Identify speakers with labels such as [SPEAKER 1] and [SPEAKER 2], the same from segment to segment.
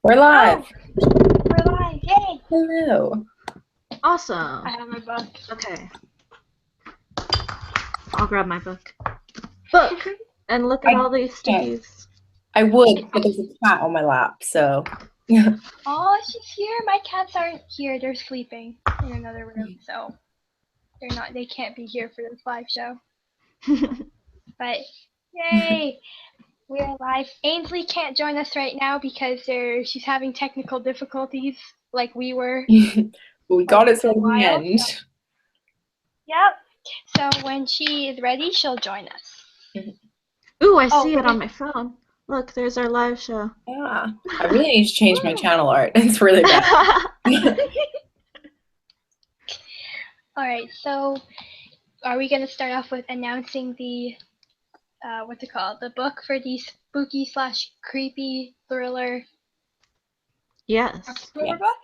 [SPEAKER 1] We're
[SPEAKER 2] Oh,
[SPEAKER 1] live.
[SPEAKER 2] we're live. Yay!
[SPEAKER 1] Hello.
[SPEAKER 3] Awesome.
[SPEAKER 2] I have my book.
[SPEAKER 3] Okay, I'll grab my book, and look at
[SPEAKER 1] I
[SPEAKER 3] all these
[SPEAKER 1] yeah,
[SPEAKER 3] stickies.
[SPEAKER 1] I would, but there's a cat on my lap, so
[SPEAKER 2] Oh, she's here. My cats aren't here. They're sleeping in another room, so they can't be here for this live show. But yay! We're live. Ainsley can't join us right now because she's having technical difficulties like we were
[SPEAKER 1] we got it
[SPEAKER 2] for a
[SPEAKER 1] in the
[SPEAKER 2] while.
[SPEAKER 1] end.
[SPEAKER 2] Yep. So when she is ready, she'll join us.
[SPEAKER 3] Ooh, I
[SPEAKER 2] Oh,
[SPEAKER 3] see it on my phone. Look, there's our live show.
[SPEAKER 1] Yeah. I really need to change my channel art. It's really bad.
[SPEAKER 2] Alright, so are we going to start off with announcing the what's it called? The book for the spooky slash creepy thriller
[SPEAKER 3] Yes.
[SPEAKER 2] October
[SPEAKER 1] Yes.
[SPEAKER 2] book?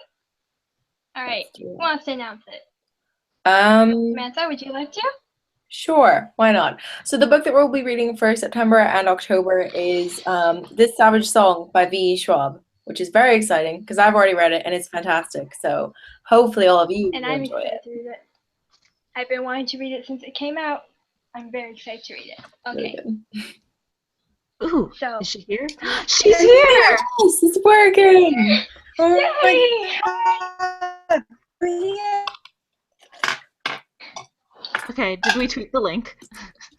[SPEAKER 2] Alright,
[SPEAKER 1] Let's do
[SPEAKER 2] who
[SPEAKER 1] it.
[SPEAKER 2] wants to announce it?
[SPEAKER 1] Um,
[SPEAKER 2] Samantha, would you like to?
[SPEAKER 1] sure, why not? So the book that we'll be reading for September and October is This Savage Song by V. Schwab, which is very exciting because I've already read it and it's fantastic. So hopefully all of you
[SPEAKER 2] And
[SPEAKER 1] will
[SPEAKER 2] I'm
[SPEAKER 1] enjoy
[SPEAKER 2] excited
[SPEAKER 1] it.
[SPEAKER 2] to read it. I've been wanting to read it since it came out. I'm very excited to read it.
[SPEAKER 1] Really
[SPEAKER 2] Okay,
[SPEAKER 1] good.
[SPEAKER 3] Ooh,
[SPEAKER 2] so
[SPEAKER 3] is she here? She's here!
[SPEAKER 1] Yes, it's working. Oh
[SPEAKER 2] yay!
[SPEAKER 1] my God.
[SPEAKER 3] Okay, did we tweet the link?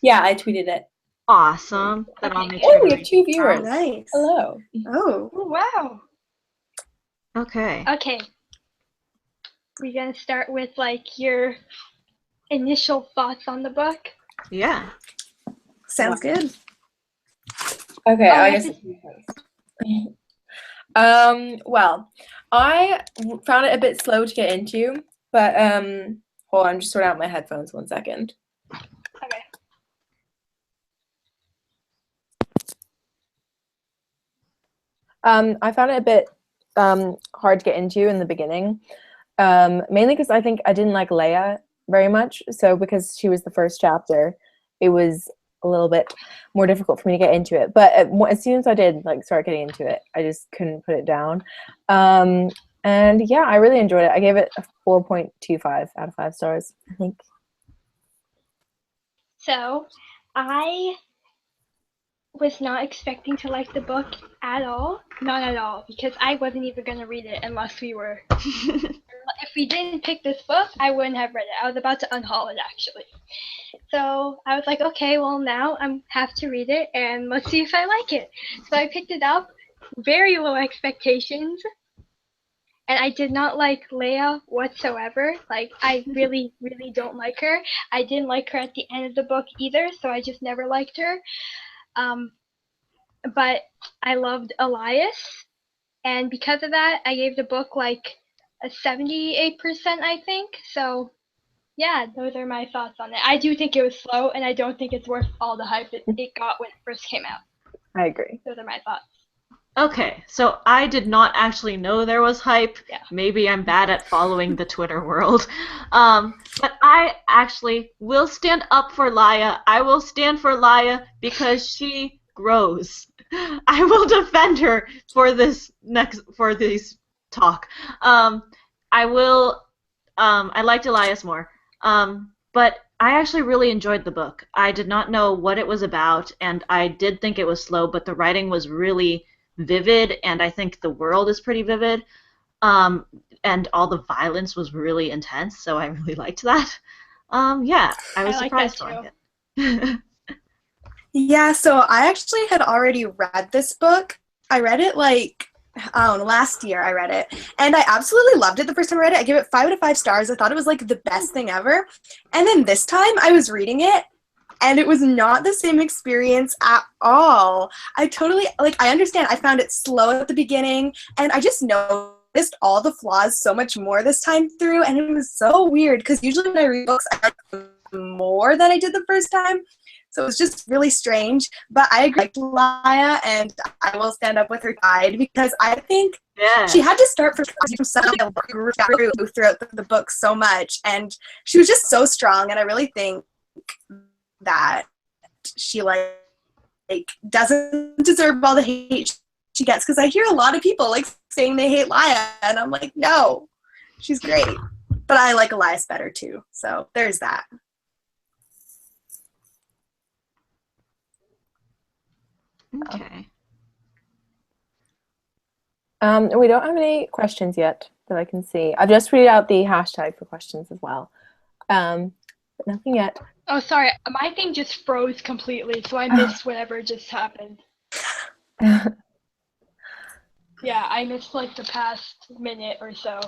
[SPEAKER 1] Yeah, I tweeted it.
[SPEAKER 3] Awesome. Then I'll
[SPEAKER 2] Okay,
[SPEAKER 3] make
[SPEAKER 1] Oh,
[SPEAKER 3] sure to
[SPEAKER 1] we have
[SPEAKER 3] read
[SPEAKER 1] 2
[SPEAKER 3] it.
[SPEAKER 1] viewers.
[SPEAKER 4] Nice.
[SPEAKER 1] Hello.
[SPEAKER 4] Oh.
[SPEAKER 2] Oh, wow.
[SPEAKER 3] Okay.
[SPEAKER 2] Okay. We're gonna start with like your initial thoughts on the book.
[SPEAKER 3] Yeah.
[SPEAKER 4] Sounds good.
[SPEAKER 1] Okay,
[SPEAKER 2] Oh,
[SPEAKER 1] I
[SPEAKER 2] I
[SPEAKER 1] guess.
[SPEAKER 2] have
[SPEAKER 1] Well, I found it a bit slow to get into, but hold on, I'm just sorting out my headphones 1 second.
[SPEAKER 2] Okay.
[SPEAKER 1] I found it a bit hard to get into in the beginning, mainly because I think I didn't like Leia very much. So because she was the first chapter, it was a little bit more difficult for me to get into it. But as soon as I did like start getting into it, I just couldn't put it down. And yeah, I really enjoyed it. I gave it a 4.25 out of 5 stars, I think.
[SPEAKER 2] So, I was not expecting to like the book at all. Not at all, because I wasn't even going to read it unless we were. If we didn't pick this book, I wouldn't have read it. I was about to unhaul it, actually. So I was like, okay, well, now I have to read it, and let's see if I like it. So I picked it up, very low expectations, and I did not like Leia whatsoever. Like, I really, really don't like her. I didn't like her at the end of the book either, so I just never liked her. But I loved Elias, and because of that, I gave the book like a 78%, I think. So yeah, those are my thoughts on it. I do think it was slow, and I don't think it's worth all the hype it got when it first came out.
[SPEAKER 1] I agree.
[SPEAKER 2] Those are my thoughts.
[SPEAKER 3] Okay, so I did not actually know there was hype.
[SPEAKER 2] Yeah.
[SPEAKER 3] Maybe I'm bad at following the Twitter world. But I actually will stand up for Laia. I will stand for Laia because she grows. I will defend her for this talk. I will. I liked Elias more. But I actually really enjoyed the book. I did not know what it was about, and I did think it was slow, but the writing was really vivid, and I think the world is pretty vivid. And all the violence was really intense, so I really liked that. Yeah, I was surprised to like it.
[SPEAKER 4] Yeah, so I actually had already read this book. I read it last year I read it, and I absolutely loved it the first time I read it. I gave it 5 out of 5 stars. I thought it was like the best thing ever. And then this time I was reading it, and it was not the same experience at all. I understand. I found it slow at the beginning, and I just noticed all the flaws so much more this time through, and it was so weird because usually when I read books, I like them more than I did the first time. So it was just really strange. But I agree with Laia, and I will stand up with her side because I think she had to start from something that grew throughout the book so much, and she was just so strong. And I really think that she doesn't deserve all the hate she gets, because I hear a lot of people saying they hate Laia, and I'm like, no, she's great. But I like Elias better too, so there's that.
[SPEAKER 3] Okay.
[SPEAKER 1] We don't have any questions yet that I can see. I've just read out the hashtag for questions as well. But nothing yet.
[SPEAKER 2] Oh, sorry. My thing just froze completely, so I missed whatever just happened. Yeah, I missed like the past minute or so.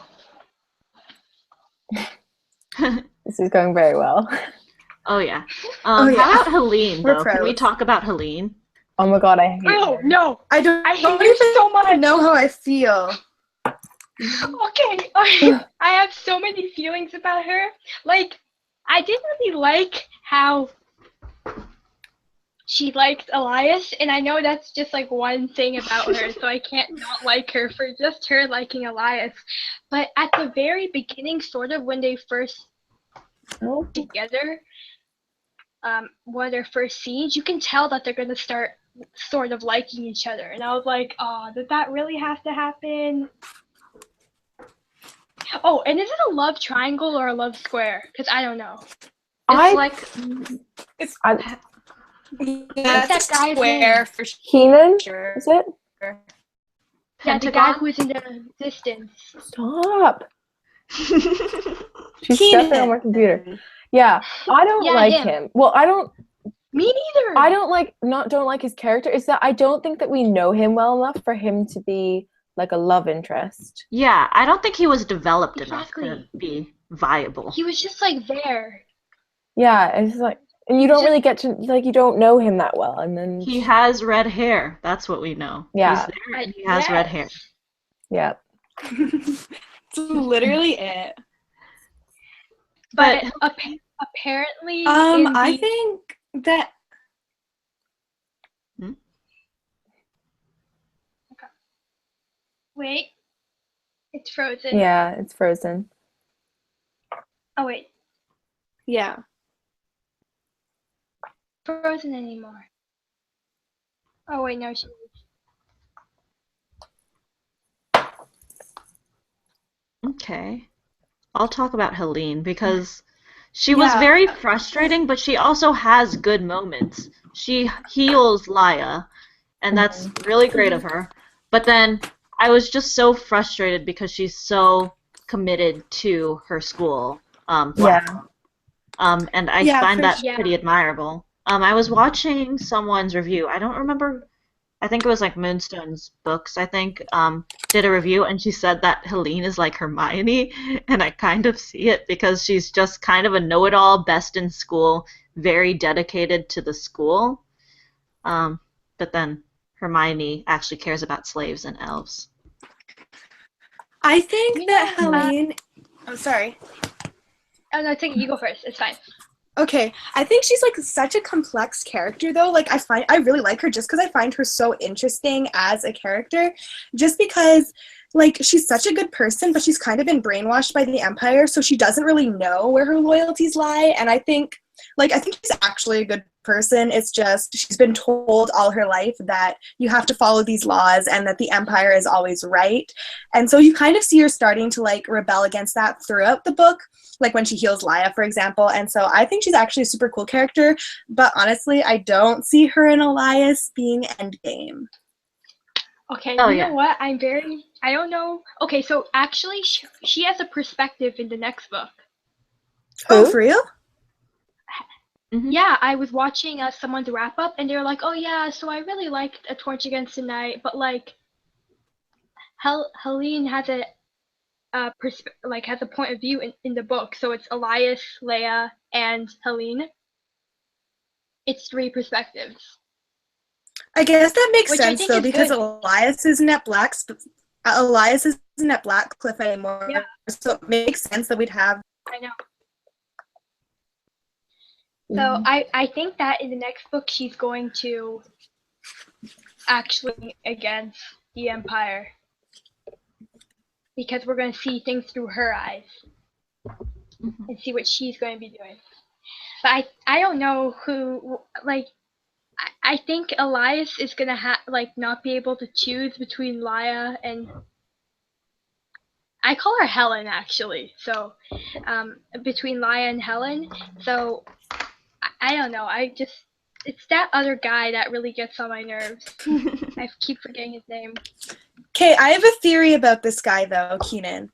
[SPEAKER 1] This is going very well.
[SPEAKER 3] Oh yeah.
[SPEAKER 4] Oh, yeah.
[SPEAKER 3] How about Helene
[SPEAKER 4] We're
[SPEAKER 3] though? Can we
[SPEAKER 4] pros.
[SPEAKER 3] talk about Helene?
[SPEAKER 1] Oh my god, I hate
[SPEAKER 2] Oh
[SPEAKER 1] her.
[SPEAKER 2] no!
[SPEAKER 4] I don't
[SPEAKER 2] I hate
[SPEAKER 4] don't
[SPEAKER 2] her so much.
[SPEAKER 4] even know how I feel.
[SPEAKER 2] Okay, I have so many feelings about her. Like, I didn't really like how she liked Elias, and I know that's just like one thing about her, so I can't not like her for just her liking Elias. But at the very beginning, sort of when they first
[SPEAKER 1] Oh.
[SPEAKER 2] together, one of their first scenes, you can tell that they're gonna start sort of liking each other, and I was like, oh, did that really have to happen? Oh, and is it a love triangle or a love square? Because I don't know.
[SPEAKER 3] It's
[SPEAKER 1] I,
[SPEAKER 4] That's
[SPEAKER 2] that guy's
[SPEAKER 4] square
[SPEAKER 2] name?
[SPEAKER 4] for
[SPEAKER 1] Keenan,
[SPEAKER 4] sure.
[SPEAKER 1] is it?
[SPEAKER 2] Yeah, the guy who is in the distance.
[SPEAKER 1] Stop. She's
[SPEAKER 4] Keenan.
[SPEAKER 1] stepping on my computer. Yeah, I don't
[SPEAKER 2] Yeah,
[SPEAKER 1] like
[SPEAKER 2] him.
[SPEAKER 1] him. Well, I don't
[SPEAKER 2] Me neither.
[SPEAKER 1] I don't like his character. It's that I don't think that we know him well enough for him to be like a love interest.
[SPEAKER 3] Yeah, I don't think he was developed
[SPEAKER 2] Exactly.
[SPEAKER 3] enough to be viable.
[SPEAKER 2] He was just like there.
[SPEAKER 1] Yeah, it's like, and you don't really get to, like, you don't know him that well, and then
[SPEAKER 3] He has red hair. That's what we know.
[SPEAKER 1] Yeah.
[SPEAKER 3] He's there and he has red hair.
[SPEAKER 1] yeah.
[SPEAKER 4] It's literally it.
[SPEAKER 2] But apparently,
[SPEAKER 4] I think that
[SPEAKER 2] wait, it's frozen.
[SPEAKER 1] Yeah, it's frozen.
[SPEAKER 2] Oh wait,
[SPEAKER 4] yeah.
[SPEAKER 2] frozen anymore. Oh wait, no, she.
[SPEAKER 3] Okay. I'll talk about Helene because she was very frustrating, but she also has good moments. She heals Laia, and that's really great of her. But then I was just so frustrated because she's so committed to her school.
[SPEAKER 1] Yeah.
[SPEAKER 3] And I
[SPEAKER 4] Yeah,
[SPEAKER 3] find
[SPEAKER 4] for
[SPEAKER 3] that
[SPEAKER 2] sure.
[SPEAKER 3] pretty admirable. I was watching someone's review. I don't remember. I think it was like Moonstone's Books, I think, did a review, and she said that Helene is like Hermione, and I kind of see it because she's just kind of a know-it-all, best in school, very dedicated to the school. But then Hermione actually cares about slaves and elves.
[SPEAKER 4] I think
[SPEAKER 2] You
[SPEAKER 4] that
[SPEAKER 2] know,
[SPEAKER 4] Helene. I'm sorry.
[SPEAKER 2] Oh no, you go first. It's fine.
[SPEAKER 4] Okay, I think she's like such a complex character though. Like I really like her just because I find her so interesting as a character. Just because like she's such a good person, but she's kind of been brainwashed by the Empire, so she doesn't really know where her loyalties lie. And I think she's actually a good person. It's just she's been told all her life that you have to follow these laws and that the Empire is always right. And so you kind of see her starting to like rebel against that throughout the book, like when she heals Laia, for example. And so I think she's actually a super cool character, but honestly, I don't see her and Elias being endgame.
[SPEAKER 2] Okay,
[SPEAKER 3] Oh,
[SPEAKER 2] you
[SPEAKER 3] yeah.
[SPEAKER 2] know what? I don't know. Okay, so actually, she has a perspective in the next book.
[SPEAKER 4] Oh,
[SPEAKER 1] Who?
[SPEAKER 4] for real?
[SPEAKER 3] Mhm.
[SPEAKER 2] Yeah, I was watching someone's wrap up, and they were like, "Oh yeah, so I really liked A Torch Against the Night, but like, Helene has a has a point of view in the book, so it's Elias, Leia, and Helene. It's 3 perspectives."
[SPEAKER 4] I guess that makes
[SPEAKER 2] Which I
[SPEAKER 4] sense
[SPEAKER 2] think
[SPEAKER 4] though,
[SPEAKER 2] is
[SPEAKER 4] because
[SPEAKER 2] good.
[SPEAKER 4] Elias isn't at Blackcliff anymore,
[SPEAKER 2] Yeah.
[SPEAKER 4] so it makes sense that we'd have.
[SPEAKER 2] I know. So I think that in the next book she's going to actually against the Empire, because we're going to see things through her eyes and see what she's going to be doing. But I don't know who, like, I think Elias is going to not be able to choose between Laia and I call her Helen actually. So, between Laya and Helen. So, I don't know. It's that other guy that really gets on my nerves. I keep forgetting his name.
[SPEAKER 4] Okay, I have a theory about this guy though, Keenan.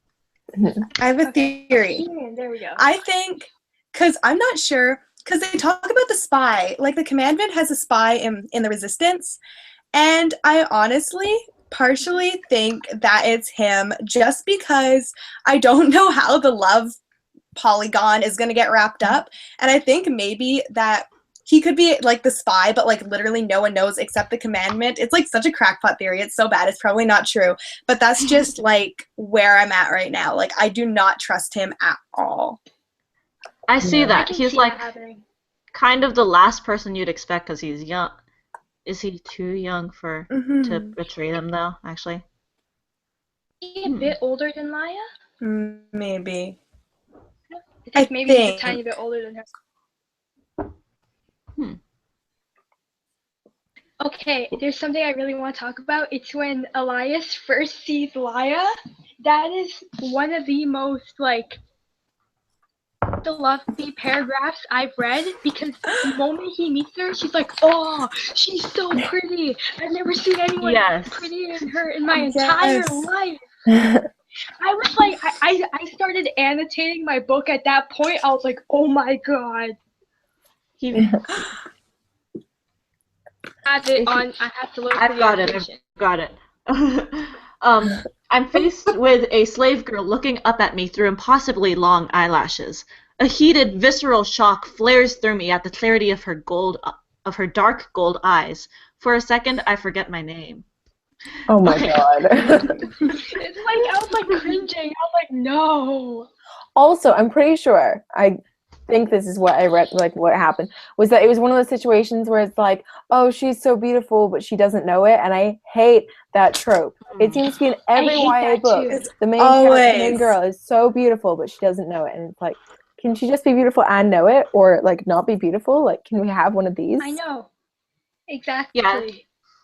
[SPEAKER 4] I have a theory.
[SPEAKER 2] Keenan, there we go.
[SPEAKER 4] I think, because I'm not sure, because they talk about the spy. Like, the commandment has a spy in the Resistance, and I honestly partially think that it's him just because I don't know how the love polygon is going to get wrapped up, and I think maybe that he could be like the spy, but like literally no one knows except the commandment. It's like such a crackpot theory. It's so bad. It's probably not true, but that's just like where I'm at right now. Like, I do not trust him at all.
[SPEAKER 3] I see
[SPEAKER 1] Yeah.
[SPEAKER 3] that.
[SPEAKER 2] can
[SPEAKER 3] He's
[SPEAKER 2] see
[SPEAKER 3] like
[SPEAKER 2] that happening.
[SPEAKER 3] kind of the last person you'd expect because he's young. Is he too young to
[SPEAKER 4] Mhm.
[SPEAKER 3] betray them though, actually?
[SPEAKER 2] Is he a bit older than Laya?
[SPEAKER 4] Maybe.
[SPEAKER 2] I think maybe he's a
[SPEAKER 4] think.
[SPEAKER 2] tiny bit older than her.
[SPEAKER 3] Hmm.
[SPEAKER 2] Okay, there's something I really want to talk about. It's when Elias first sees Laya. That is one of the most, like, the lovely paragraphs I've read, because the moment he meets her, she's like, oh, she's so pretty. I've never seen anyone
[SPEAKER 3] Yes.
[SPEAKER 2] prettier than her in my entire
[SPEAKER 4] Yes.
[SPEAKER 2] life. I was like, I started annotating my book at that point. I was like, oh my god.
[SPEAKER 3] He,
[SPEAKER 2] I have to look for
[SPEAKER 3] I've
[SPEAKER 2] the
[SPEAKER 3] got it.
[SPEAKER 2] annotation.
[SPEAKER 3] I've got it. I'm faced with a slave girl looking up at me through impossibly long eyelashes. A heated, visceral shock flares through me at the clarity of her dark gold eyes. For a second, I forget my name.
[SPEAKER 1] Oh my god.
[SPEAKER 2] It's like, I was like cringing. I was like, no.
[SPEAKER 1] Also, I'm pretty sure, I think this is what I read, like what happened, was that it was one of those situations where it's like, oh, she's so beautiful, but she doesn't know it, and I hate that trope. It seems to be in every
[SPEAKER 2] hate
[SPEAKER 1] YA
[SPEAKER 2] that
[SPEAKER 1] book.
[SPEAKER 2] too.
[SPEAKER 1] The main
[SPEAKER 4] Always.
[SPEAKER 1] girl is so beautiful, but she doesn't know it, and it's like, can she just be beautiful and know it, or like not be beautiful? Like, can we have one of these?
[SPEAKER 2] I know. Exactly.
[SPEAKER 3] Yeah.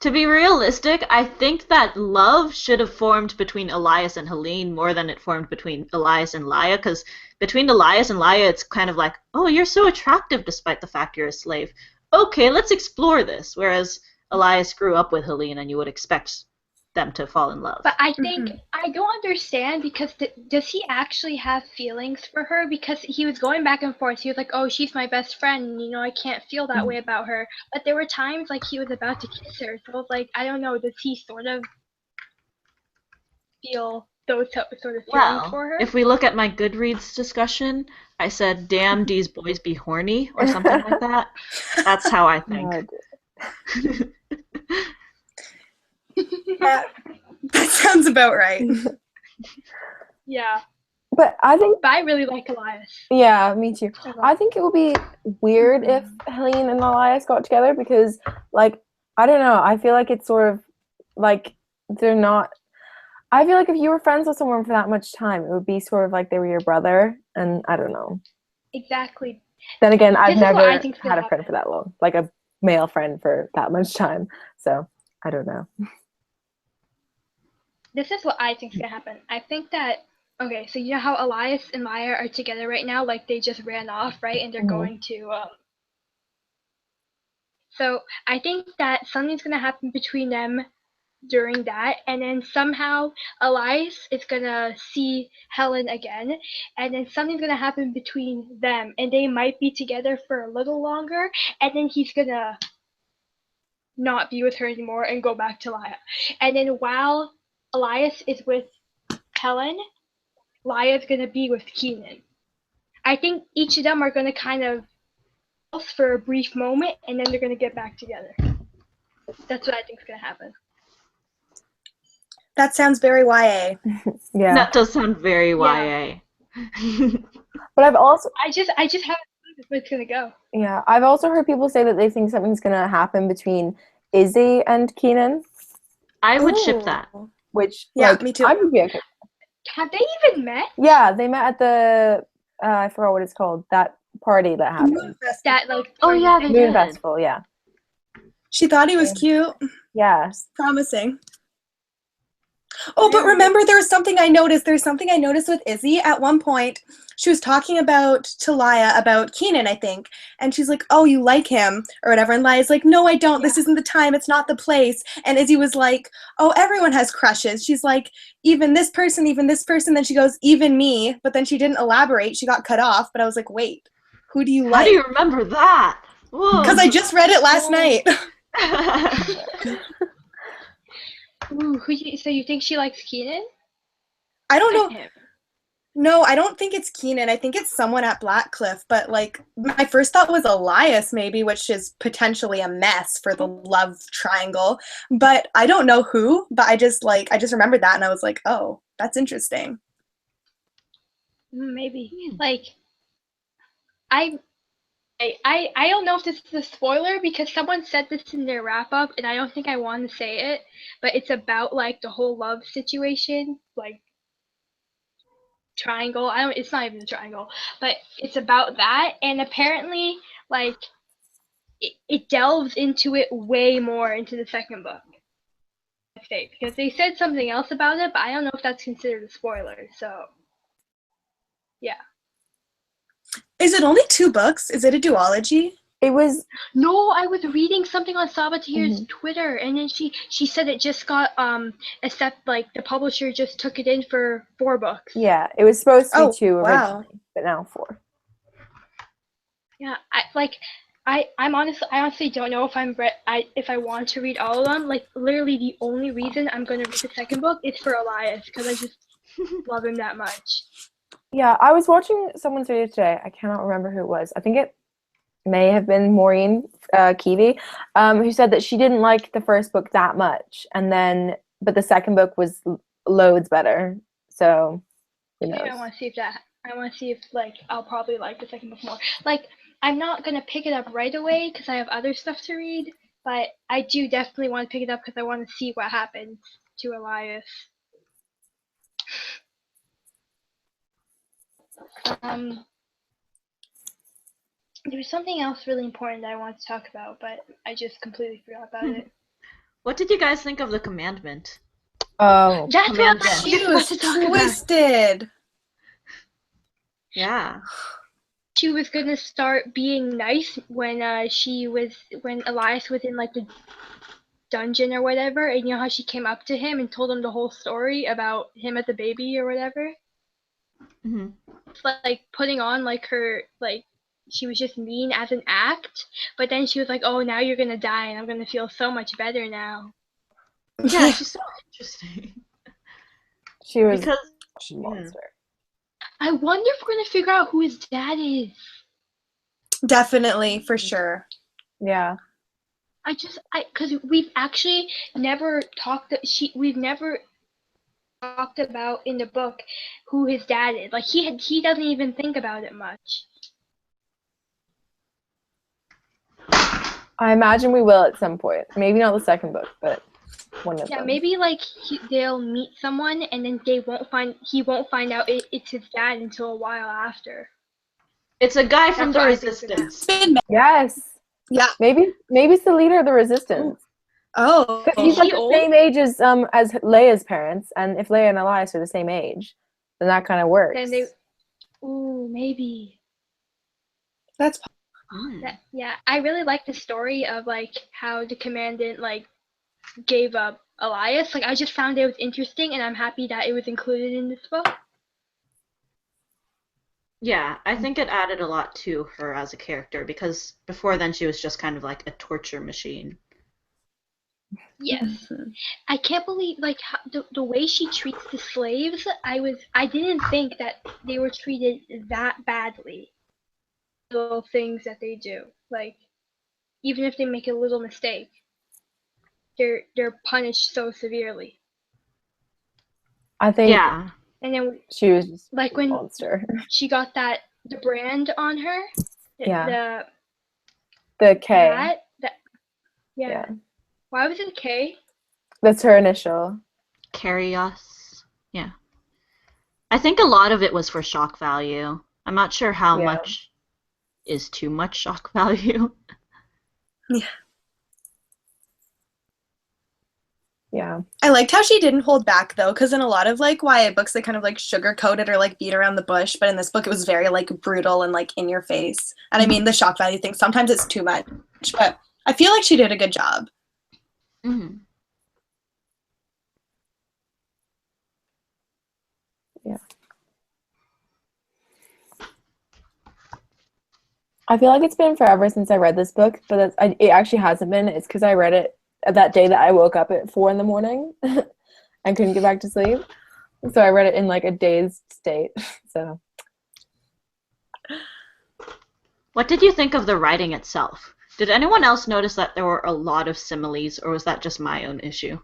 [SPEAKER 3] To be realistic, I think that love should have formed between Elias and Helene more than it formed between Elias and Laya, because between Elias and Laya, it's kind of like, oh, you're so attractive despite the fact you're a slave. Okay, let's explore this. Whereas Elias grew up with Helene, and you would expect them to fall in love.
[SPEAKER 2] But I think I don't understand, because does he actually have feelings for her? Because he was going back and forth. He was like, "Oh, she's my best friend. You know, I can't feel that way about her." But there were times like he was about to kiss her. So I was like, I don't know. Does he sort of feel those sort of feelings
[SPEAKER 3] Well,
[SPEAKER 2] for her?
[SPEAKER 3] if we look at my Goodreads discussion, I said, "Damn, these boys be horny," or something like that. That's how I think.
[SPEAKER 1] God.
[SPEAKER 4] Yeah, that sounds about right.
[SPEAKER 2] Yeah.
[SPEAKER 1] But I think,
[SPEAKER 2] But I really like Elias.
[SPEAKER 1] yeah, me too. I think it would be weird if Helene and Elias got together, because, like, I don't know. I feel like it's sort of like they're not. I feel like if you were friends with someone for that much time, it would be sort of like they were your brother, and I don't know.
[SPEAKER 2] Exactly.
[SPEAKER 1] Then again, I've
[SPEAKER 2] This is what
[SPEAKER 1] never
[SPEAKER 2] I think's
[SPEAKER 1] had
[SPEAKER 2] gonna
[SPEAKER 1] a friend
[SPEAKER 2] happen.
[SPEAKER 1] for that long, like a male friend for that much time. So I don't know.
[SPEAKER 2] This is what I think's gonna happen. I think that, okay, so you know how Elias and Maya are together right now? Like, they just ran off, right? And they're going to So I think that something's gonna happen between them during that, and then somehow Elias is gonna see Helen again, and then something's gonna happen between them, and they might be together for a little longer, and then he's gonna not be with her anymore and go back to Laya. And then while Elias is with Helen, Laya's gonna be with Keenan. I think each of them are gonna kind of for a brief moment, and then they're gonna get back together. That's what I think is gonna happen.
[SPEAKER 4] That sounds very YA.
[SPEAKER 1] Yeah.
[SPEAKER 3] That does sound very
[SPEAKER 2] Yeah.
[SPEAKER 3] YA.
[SPEAKER 1] But I've also,
[SPEAKER 2] I just haven't seen where it's gonna go.
[SPEAKER 1] yeah, I've also heard people say that they think something's gonna happen between Izzy and Keenan,
[SPEAKER 3] I would ship that.
[SPEAKER 1] which,
[SPEAKER 4] Yeah,
[SPEAKER 1] like,
[SPEAKER 4] me too.
[SPEAKER 1] I would be okay.
[SPEAKER 2] Have they even met?
[SPEAKER 1] Yeah, they met at the I forgot what it's called, that party that happened.
[SPEAKER 2] That like.
[SPEAKER 3] Oh yeah, they
[SPEAKER 1] Moon
[SPEAKER 3] did.
[SPEAKER 1] Festival, yeah.
[SPEAKER 4] She thought he was cute.
[SPEAKER 1] Yeah.
[SPEAKER 4] Promising. Oh, but remember, there was something I noticed. There's something I noticed with Izzy. At one point, she was talking about to Laya about Keenan, I think, and she's like, "Oh, you like him or whatever," and Laya's like, "No, I don't. This isn't the time. It's not the place." And Izzy was like, "Oh, everyone has crushes." She's like, even this person, even this person." Then she goes, "Even me," but then she didn't elaborate. She got cut off. But I was like, "Wait, who do you
[SPEAKER 3] How
[SPEAKER 4] like?"
[SPEAKER 3] do you remember that? Whoa.
[SPEAKER 4] Because I just read it last night.
[SPEAKER 2] Ooh, so you think she likes Keenan?
[SPEAKER 4] I don't
[SPEAKER 2] Like
[SPEAKER 4] know.
[SPEAKER 2] him.
[SPEAKER 4] No, I don't think it's Keenan. I think it's someone at Blackcliff. But like, my first thought was Elias, maybe, which is potentially a mess for the love triangle. But I don't know who. But I just remembered that, and I was like, oh, that's interesting.
[SPEAKER 2] Maybe. Like, I don't know if this is a spoiler because someone said this in their wrap up, and I don't think I want to say it. But it's about like the whole love situation, like triangle. It's not even a triangle, but it's about that, and apparently like it delves into it way more into the second book. I say because they said something else about it, but I don't know if that's considered a spoiler. So yeah.
[SPEAKER 4] Is it only 2 books? Is it a duology?
[SPEAKER 1] It was
[SPEAKER 2] No, I was reading something on Sabaa Tahir's Twitter, and then she said it just got except like the publisher just took it in for 4 books.
[SPEAKER 1] yeah, it was supposed to be 2
[SPEAKER 4] wow.
[SPEAKER 1] originally, but now 4.
[SPEAKER 2] Yeah, I honestly don't know if if I want to read all of them. Like literally the only reason I'm gonna read the second book is for Elias because I just love him that much.
[SPEAKER 1] Yeah, I was watching someone's video today. I cannot remember who it was. I think it may have been Maureen Keevy, who said that she didn't like the first book that much, but the second book was loads better. So, who knows?
[SPEAKER 2] I want to see if like I'll probably like the second book more. Like I'm not gonna pick it up right away because I have other stuff to read, but I do definitely want to pick it up because I want to see what happens to Elias. There was something else really important that I wanted to talk about, but I just completely forgot about it.
[SPEAKER 3] What did you guys think of the commandment?
[SPEAKER 1] Oh,
[SPEAKER 2] That's what I
[SPEAKER 3] Commandment.
[SPEAKER 2] was
[SPEAKER 4] She
[SPEAKER 2] just about
[SPEAKER 4] was
[SPEAKER 2] to talk about.
[SPEAKER 4] twisted.
[SPEAKER 3] Yeah.
[SPEAKER 2] She was gonna start being nice when when Elias was in like the dungeon or whatever, and you know how she came up to him and told him the whole story about him as a baby or whatever.
[SPEAKER 3] hmm
[SPEAKER 2] It's like putting on like her like she was just mean as an act, but then she was like, "Oh, now you're gonna die, and I'm gonna feel so much better now."
[SPEAKER 3] Yeah, she's so interesting.
[SPEAKER 1] she was
[SPEAKER 3] Because
[SPEAKER 1] a monster.
[SPEAKER 2] I wonder if we're gonna figure out who his dad is.
[SPEAKER 4] Definitely, for sure.
[SPEAKER 1] Yeah.
[SPEAKER 2] Because we've actually never we've never talked about in the book who his dad is. Like he doesn't even think about it much.
[SPEAKER 1] I imagine we will at some point. Maybe not the second book, but one of
[SPEAKER 2] Yeah,
[SPEAKER 1] them.
[SPEAKER 2] maybe like they'll meet someone and then he won't find out it's his dad until a while after.
[SPEAKER 3] it's a guy from
[SPEAKER 2] That's
[SPEAKER 3] the
[SPEAKER 2] what I think for
[SPEAKER 3] Resistance.
[SPEAKER 1] Yes.
[SPEAKER 4] Yeah.
[SPEAKER 1] Maybe it's the leader of the Resistance.
[SPEAKER 4] Oh.
[SPEAKER 1] He's
[SPEAKER 2] Is
[SPEAKER 1] like
[SPEAKER 2] he
[SPEAKER 1] the
[SPEAKER 2] old?
[SPEAKER 1] same age as Leia's parents, and if Leia and Elias are the same age, then that kind of works.
[SPEAKER 2] Then they. Ooh, maybe.
[SPEAKER 4] That's
[SPEAKER 2] Yeah, I really like the story of like how the commandant like gave up Elias. Like I just found it was interesting, and I'm happy that it was included in this book.
[SPEAKER 3] Yeah, I think it added a lot to her as a character because before then she was just kind of like a torture machine.
[SPEAKER 2] Yes, I can't believe like how, the way she treats the slaves. I didn't think that they were treated that badly. Little things that they do, like even if they make a little mistake, they're punished so severely.
[SPEAKER 1] I think
[SPEAKER 3] Yeah.
[SPEAKER 2] And then
[SPEAKER 1] she was just
[SPEAKER 2] like
[SPEAKER 1] a
[SPEAKER 2] when
[SPEAKER 1] monster.
[SPEAKER 2] she got the brand on her,
[SPEAKER 1] Yeah. The K.
[SPEAKER 2] Yeah. Why was it a K?
[SPEAKER 1] That's her initial.
[SPEAKER 3] Carry us. Yeah. I think a lot of it was for shock value. I'm not sure how much is too much shock value.
[SPEAKER 4] Yeah.
[SPEAKER 1] Yeah.
[SPEAKER 4] I liked how she didn't hold back though, because in a lot of like YA books they kind of like sugarcoat it or like beat around the bush, but in this book it was very like brutal and like in your face. And I mean the shock value thing, sometimes it's too much, but I feel like she did a good job.
[SPEAKER 3] Mm-hmm.
[SPEAKER 1] Yeah. I feel like it's been forever since I read this book, but it actually hasn't been. It's because I read it that day that I woke up at 4 a.m. and couldn't get back to sleep. So I read it in like a dazed state. So.
[SPEAKER 3] What did you think of the writing itself? Did anyone else notice that there were a lot of similes, or was that just my own issue?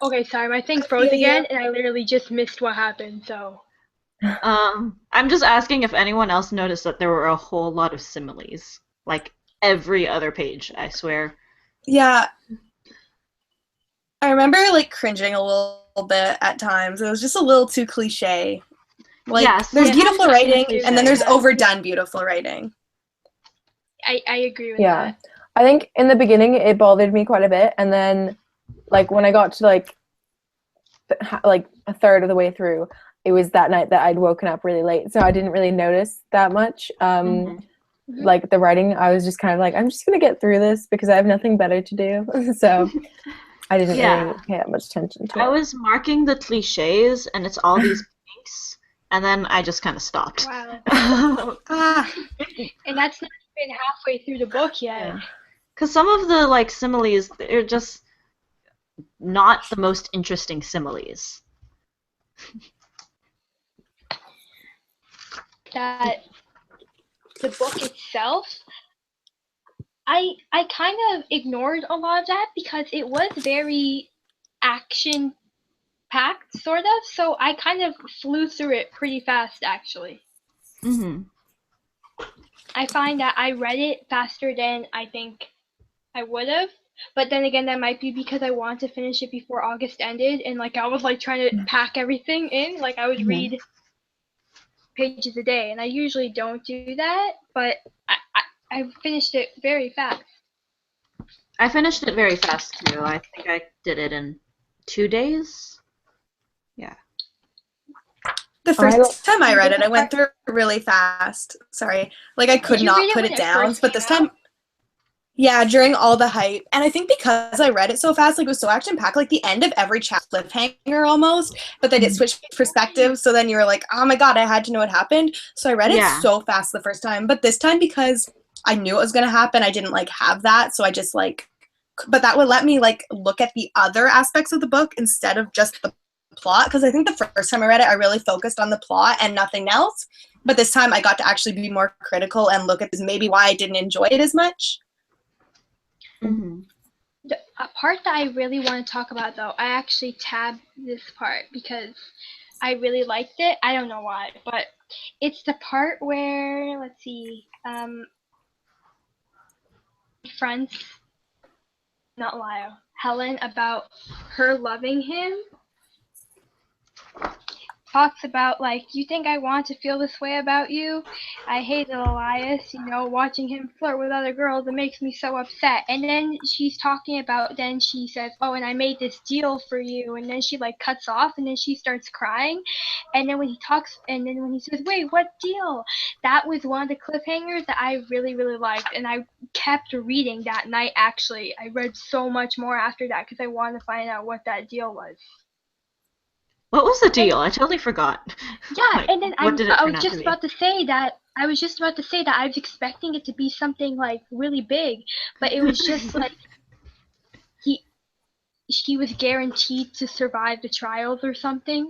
[SPEAKER 2] Okay, sorry, my thing froze again, and I literally just missed what happened, so.
[SPEAKER 3] I'm just asking if anyone else noticed that there were a whole lot of similes. Like, every other page, I swear.
[SPEAKER 4] Yeah. I remember like cringing a little bit at times. It was just a little too cliche. Like,
[SPEAKER 3] yes,
[SPEAKER 4] there's beautiful writing, and then there's
[SPEAKER 2] that.
[SPEAKER 4] overdone beautiful writing.
[SPEAKER 2] I agree with
[SPEAKER 1] Yeah.
[SPEAKER 2] that.
[SPEAKER 1] I think in the beginning it bothered me quite a bit, and then like when I got to like a third of the way through, it was that night that I'd woken up really late, so I didn't really notice that much. Like the writing, I was just kind of like, I'm just gonna get through this because I have nothing better to do. So I didn't really pay that much attention to it.
[SPEAKER 3] I was marking the cliches, and it's all these pinks, and then I just kind of stopped.
[SPEAKER 2] Wow. And that's not even halfway through the book yet.
[SPEAKER 3] Because some of the like similes, they're just not the most interesting similes.
[SPEAKER 2] That the book itself, I kind of ignored a lot of that because it was very action packed, sort of, so I kind of flew through it pretty fast, actually. I find that I read it faster than I think I would have, but then again, that might be because I wanted to finish it before August ended, and like I was like trying to pack everything in. Like I would read pages a day, and I usually don't do that, but I finished it very fast.
[SPEAKER 3] I finished it very fast too. I think I did it in 2 days. Yeah.
[SPEAKER 4] The first time I read it, I went through it really fast. Sorry. Like I could not put it down, but this time yeah, during all the hype. And I think because I read it so fast, like it was so action-packed, like the end of every chapter cliffhanger almost, but they did switch perspectives, so then you were like, oh my god, I had to know what happened. So I read it so fast the first time, but this time because I knew it was going to happen, I didn't like have that, so I just like, but that would let me like look at the other aspects of the book instead of just the plot, because I think the first time I read it, I really focused on the plot and nothing else, but this time I got to actually be more critical and look at this, maybe why I didn't enjoy it as much.
[SPEAKER 2] The part that I really want to talk about, though, I actually tabbed this part because I really liked it. I don't know why, but it's the part where, let's see, friends, not Lyle, Helen, about her loving him. Talks about, like, you think I want to feel this way about you? I hated Elias, you know, watching him flirt with other girls, it makes me so upset. And then she's talking about, then she says, oh, and I made this deal for you, and then she, like, cuts off, and then she starts crying. And then when he talks, and then when he says, wait, what deal? That was one of the cliffhangers that I really, really liked, and I kept reading that night, actually. I read so much more after that, because I wanted to find out what that deal was.
[SPEAKER 3] What was the deal? I totally forgot.
[SPEAKER 2] Yeah,
[SPEAKER 3] like,
[SPEAKER 2] and then I was just about to say that I was expecting it to be something like really big, but it was just like she was guaranteed to survive the trials or something.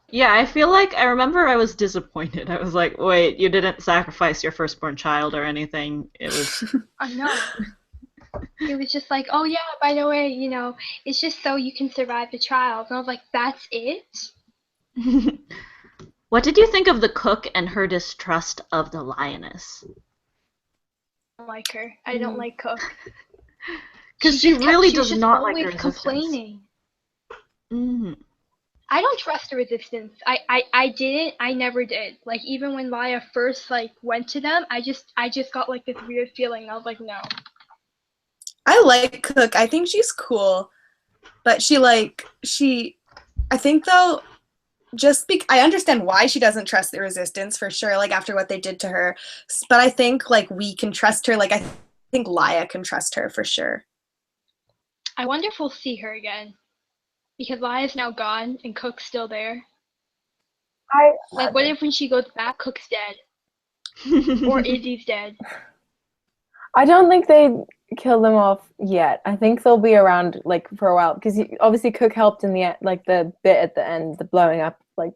[SPEAKER 3] Yeah, I feel like I remember I was disappointed. I was like, wait, you didn't sacrifice your firstborn child or anything. It was
[SPEAKER 2] I know. It was just like, oh yeah, by the way, you know, it's just so you can survive the trials. And I was like, that's it?
[SPEAKER 3] What did you think of the cook and her distrust of the lioness?
[SPEAKER 2] I don't like her. I don't like Cook.
[SPEAKER 3] Because she really does not like the
[SPEAKER 2] resistance.
[SPEAKER 3] complaining.
[SPEAKER 2] I don't trust the resistance. I never did. Like even when Laya first like went to them, I just got like this weird feeling. I was like, no.
[SPEAKER 4] I like Cook. I think she's cool. But I think though, I understand why she doesn't trust the resistance for sure, like after what they did to her. But I think like we can trust her. Like I think Laya can trust her for sure.
[SPEAKER 2] I wonder if we'll see her again. Because Laya's now gone and Cook's still there. Like, what if when she goes back, Cook's dead? Or Izzy's dead?
[SPEAKER 1] I don't think they kill them off yet. I think they'll be around like for a while because obviously Cook helped in the end, like the bit at the end, the blowing up like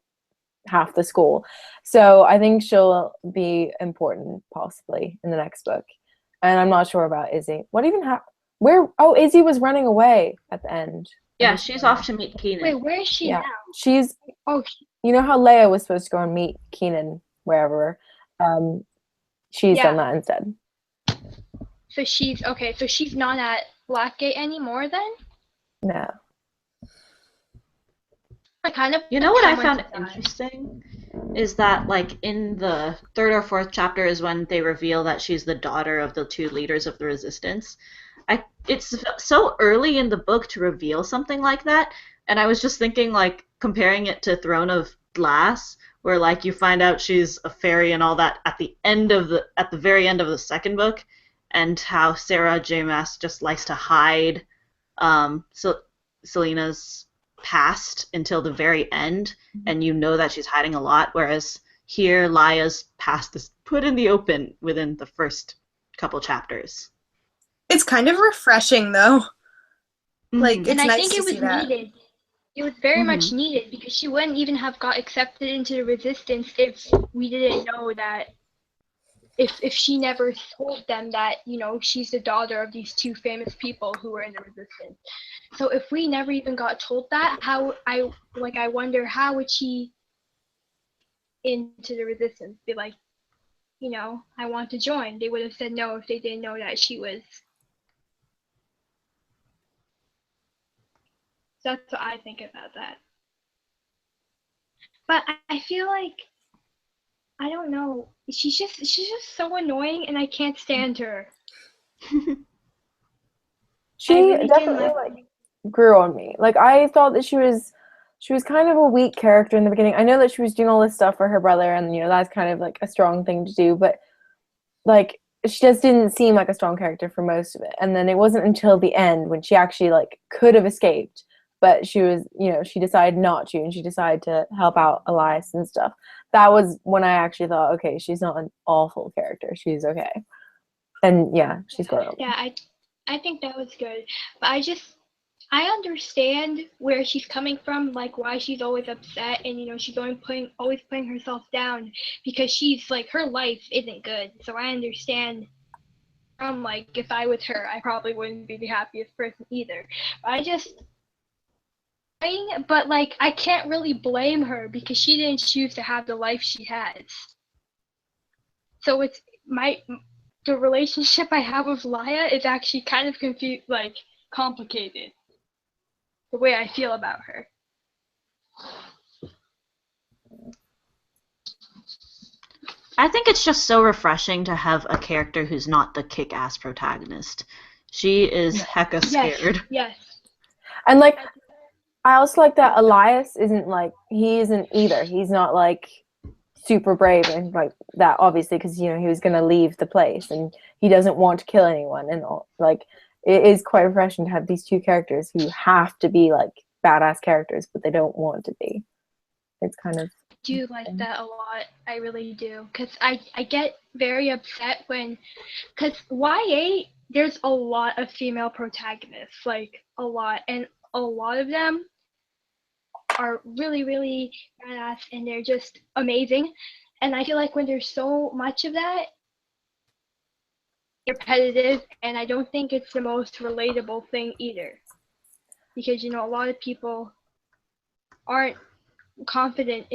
[SPEAKER 1] half the school. So I think she'll be important possibly in the next book. And I'm not sure about Izzy. What even happened? Where? Oh, Izzy was running away at the end.
[SPEAKER 3] Yeah, she's off to meet Keenan.
[SPEAKER 2] Wait, where is she now?
[SPEAKER 1] She's.
[SPEAKER 2] Oh,
[SPEAKER 1] you know how Leia was supposed to go and meet Keenan wherever. She's done that instead.
[SPEAKER 2] So she's okay. So she's not at Blackgate anymore then?
[SPEAKER 1] No.
[SPEAKER 2] I kind of.
[SPEAKER 3] You know what I found interesting is that like in the third or fourth chapter is when they reveal that she's the daughter of the two leaders of the resistance. It's so early in the book to reveal something like that, and I was just thinking like comparing it to Throne of Glass, where like you find out she's a fairy and all that at the very end of the second book, and how Sarah J. Maas just likes to hide Selena's past until the very end, and you know that she's hiding a lot, whereas here Laya's past is put in the open within the first couple chapters.
[SPEAKER 4] It's kind of refreshing though. Like it's
[SPEAKER 2] and I
[SPEAKER 4] nice
[SPEAKER 2] think
[SPEAKER 4] to
[SPEAKER 2] it was
[SPEAKER 4] see that.
[SPEAKER 2] needed. It was very much needed because she wouldn't even have got accepted into the resistance if we didn't know that if she never told them that, you know, she's the daughter of these two famous people who were in the resistance. So if we never even got told that, I wonder how would she into the resistance be like, you know, I want to join. They would have said no if they didn't know that she was. That's what I think about that. But I feel like I don't know. She's just so annoying, and I can't stand her.
[SPEAKER 1] She really definitely like grew on me. Like I thought that she was kind of a weak character in the beginning. I know that she was doing all this stuff for her brother, and you know that's kind of like a strong thing to do, but like she just didn't seem like a strong character for most of it. And then it wasn't until the end when she actually like could have escaped, but she was, you know, she decided not to, and she decided to help out Elias and stuff. That was when I actually thought, okay, she's not an awful character. She's okay. And yeah, she's grown.
[SPEAKER 2] Yeah, I think that was good. But I understand where she's coming from, like why she's always upset, and you know she's always putting herself down because she's like her life isn't good. So I understand. Like if I was her, I probably wouldn't be the happiest person either. But like I can't really blame her because she didn't choose to have the life she has. So it's the relationship I have with Laya is actually kind of complicated. The way I feel about her.
[SPEAKER 3] I think it's just so refreshing to have a character who's not the kick-ass protagonist. She is hecka scared.
[SPEAKER 2] Yes.
[SPEAKER 1] And like I also like that Elias he isn't either. He's not like super brave and like that, obviously, because you know he was gonna leave the place and he doesn't want to kill anyone and all. Like it is quite refreshing to have these two characters who have to be like badass characters, but they don't want to be. It's kind of.
[SPEAKER 2] I do like that a lot. I really do, because I get very upset because YA there's a lot of female protagonists, like a lot, and a lot of them are really, really badass and they're just amazing. And I feel like when there's so much of that, it's repetitive, and I don't think it's the most relatable thing either. Because you know, a lot of people aren't confident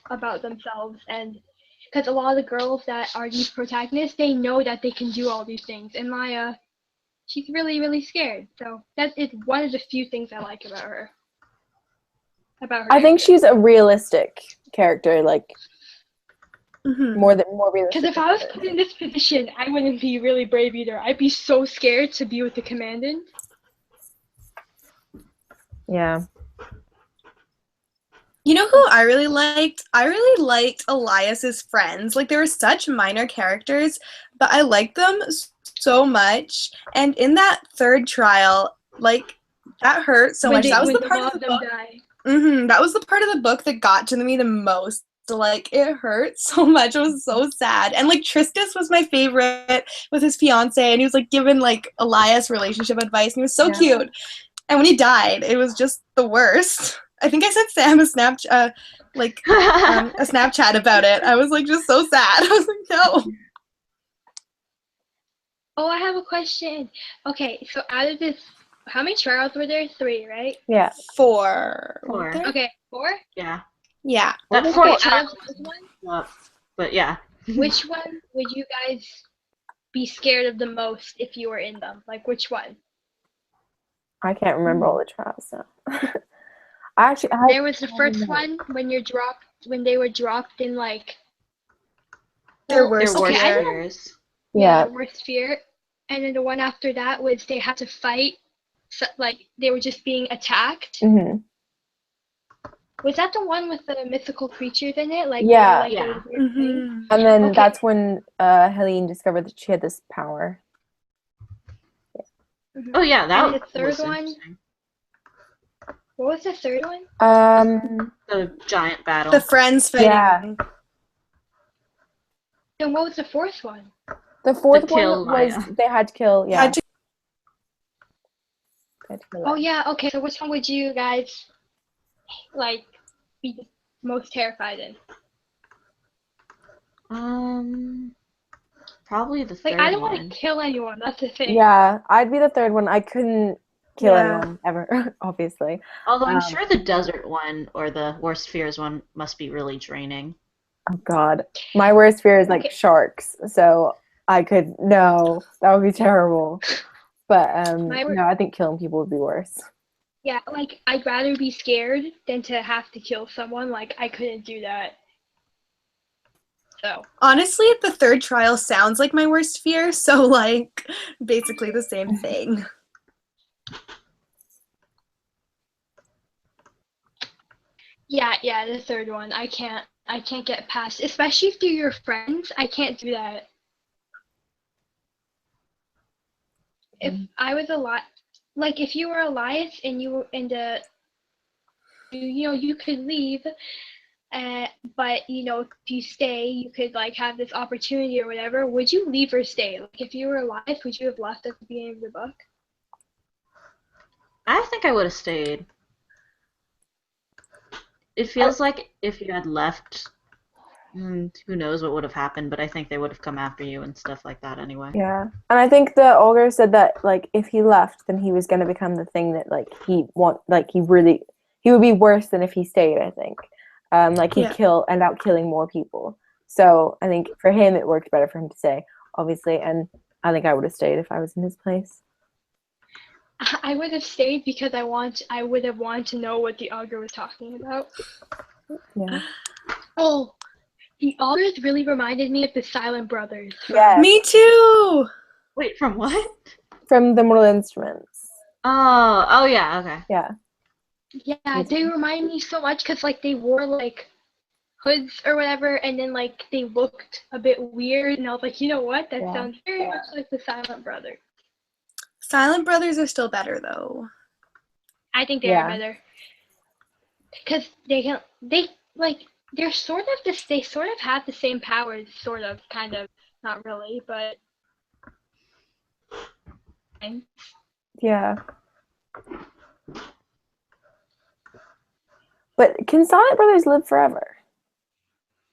[SPEAKER 2] about themselves, and because a lot of the girls that are these protagonists, they know that they can do all these things. And Maya, she's really, really scared. So that is one of the few things I like about her.
[SPEAKER 1] I think she's a realistic character, like more realistic.
[SPEAKER 2] Because if I was put in this position, I wouldn't be really brave either. I'd be so scared to be with the commandant.
[SPEAKER 1] Yeah.
[SPEAKER 4] You know who I really liked? I really liked Elias's friends. Like, they were such minor characters, but I liked them so much. And in that third trial, like, that hurt so much. That was
[SPEAKER 2] when
[SPEAKER 4] the part
[SPEAKER 2] all
[SPEAKER 4] of
[SPEAKER 2] of
[SPEAKER 4] the
[SPEAKER 2] them
[SPEAKER 4] book.
[SPEAKER 2] die.
[SPEAKER 4] That was the part of the book that got to me the most. So, like, it hurt so much. It was so sad. And, like, Tristus was my favorite with his fiance, and he was, like, giving, like, Elias relationship advice, and he was so cute. And when he died, it was just the worst. I think I sent Sam a Snapchat about it. I was, like, just so sad. I was like, no.
[SPEAKER 2] Oh, I have a question. Okay, so out of this, how many trials were there? 3, right?
[SPEAKER 1] Yeah.
[SPEAKER 4] 4.
[SPEAKER 3] Four.
[SPEAKER 2] Okay, 4?
[SPEAKER 3] Yeah.
[SPEAKER 4] Yeah.
[SPEAKER 3] That
[SPEAKER 1] Okay,
[SPEAKER 3] fourth
[SPEAKER 2] Out
[SPEAKER 3] trial
[SPEAKER 2] of those ones,
[SPEAKER 3] was up, but yeah.
[SPEAKER 2] which one would you guys be scared of the most if you were in them? Like, which one?
[SPEAKER 1] I can't remember all the trials now. I
[SPEAKER 2] There was the first one when they were dropped in like
[SPEAKER 4] Their
[SPEAKER 2] well,
[SPEAKER 4] worst
[SPEAKER 3] Their
[SPEAKER 2] okay,
[SPEAKER 3] worst
[SPEAKER 2] I don't
[SPEAKER 3] fears.
[SPEAKER 1] yeah.
[SPEAKER 2] the worst fear. And then the one after that was they had to fight so, like they were just being attacked.
[SPEAKER 1] Hmm.
[SPEAKER 2] Was that the one with the mythical creatures in it? Like
[SPEAKER 1] Yeah.
[SPEAKER 2] they were, like,
[SPEAKER 3] Yeah.
[SPEAKER 2] a weird thing?
[SPEAKER 4] Mhm.
[SPEAKER 1] And then
[SPEAKER 2] Okay.
[SPEAKER 1] that's when Helene discovered that she had this power.
[SPEAKER 3] Oh yeah,
[SPEAKER 2] And
[SPEAKER 3] that
[SPEAKER 2] the third
[SPEAKER 3] was
[SPEAKER 2] one,
[SPEAKER 3] interesting.
[SPEAKER 2] what was the third one?
[SPEAKER 3] The giant battle.
[SPEAKER 4] The friends fighting.
[SPEAKER 1] Yeah.
[SPEAKER 2] And what was the fourth one?
[SPEAKER 1] The fourth
[SPEAKER 3] kill
[SPEAKER 1] one was
[SPEAKER 3] Maya.
[SPEAKER 1] they had to kill. Yeah.
[SPEAKER 4] Had to-
[SPEAKER 1] They had to kill
[SPEAKER 2] Oh
[SPEAKER 1] her.
[SPEAKER 2] yeah, okay. So which one would you guys like be the most terrified in?
[SPEAKER 3] Probably the
[SPEAKER 2] Like
[SPEAKER 3] third
[SPEAKER 2] I don't want
[SPEAKER 3] one.
[SPEAKER 2] to kill anyone. That's the thing.
[SPEAKER 1] Yeah, I'd be the third one. I couldn't kill
[SPEAKER 4] Yeah.
[SPEAKER 1] anyone ever, obviously.
[SPEAKER 3] Although I'm
[SPEAKER 1] Um,
[SPEAKER 3] sure the desert one or the worst fears one must be really draining.
[SPEAKER 1] Oh God, my worst fear is like
[SPEAKER 2] Okay.
[SPEAKER 1] sharks. So no, that would be terrible. But
[SPEAKER 2] My
[SPEAKER 1] no, I think killing people would be worse.
[SPEAKER 2] Yeah, like I'd rather be scared than to have to kill someone. Like I couldn't do that. So
[SPEAKER 4] Honestly, the third trial sounds like my worst fear, so, like, basically the same thing.
[SPEAKER 2] yeah, the third one. I can't get past, especially if they're your friends. I can't do that. If I was like if you were Elias and you were in the, you could leave, but if you stay, you could like have this opportunity or whatever. Would you leave or stay? Like if you were Elias, would you have left at the beginning of the book?
[SPEAKER 3] I think I would have stayed. It feels like if you had left, who knows what would have happened, but I think they would have come after you and stuff like that anyway.
[SPEAKER 1] Yeah, and I think the ogre said that like if he left, then he was gonna become the thing that like he would be worse than if he stayed. I think, like he'd end up killing more people. So I think for him it worked better for him to stay, obviously, and I think I would have stayed if I was in his place.
[SPEAKER 2] I would have stayed because I would have wanted to know what the ogre was talking about.
[SPEAKER 1] Yeah.
[SPEAKER 2] Oh, the ogres really reminded me of the Silent Brothers.
[SPEAKER 1] Yeah.
[SPEAKER 4] Me too!
[SPEAKER 3] Wait, from what?
[SPEAKER 1] From the Mortal Instruments.
[SPEAKER 3] Oh yeah, okay.
[SPEAKER 1] Yeah.
[SPEAKER 2] Yeah, they remind me so much because like they wore like hoods or whatever, and then like they looked a bit weird, and I was like, you know what? That sounds very much like the Silent Brothers.
[SPEAKER 4] Silent Brothers are still better, though.
[SPEAKER 2] I think they are better because they're sort of they sort of have the same powers, sort of, kind of, not really, but.
[SPEAKER 1] Yeah. But can Silent Brothers live forever?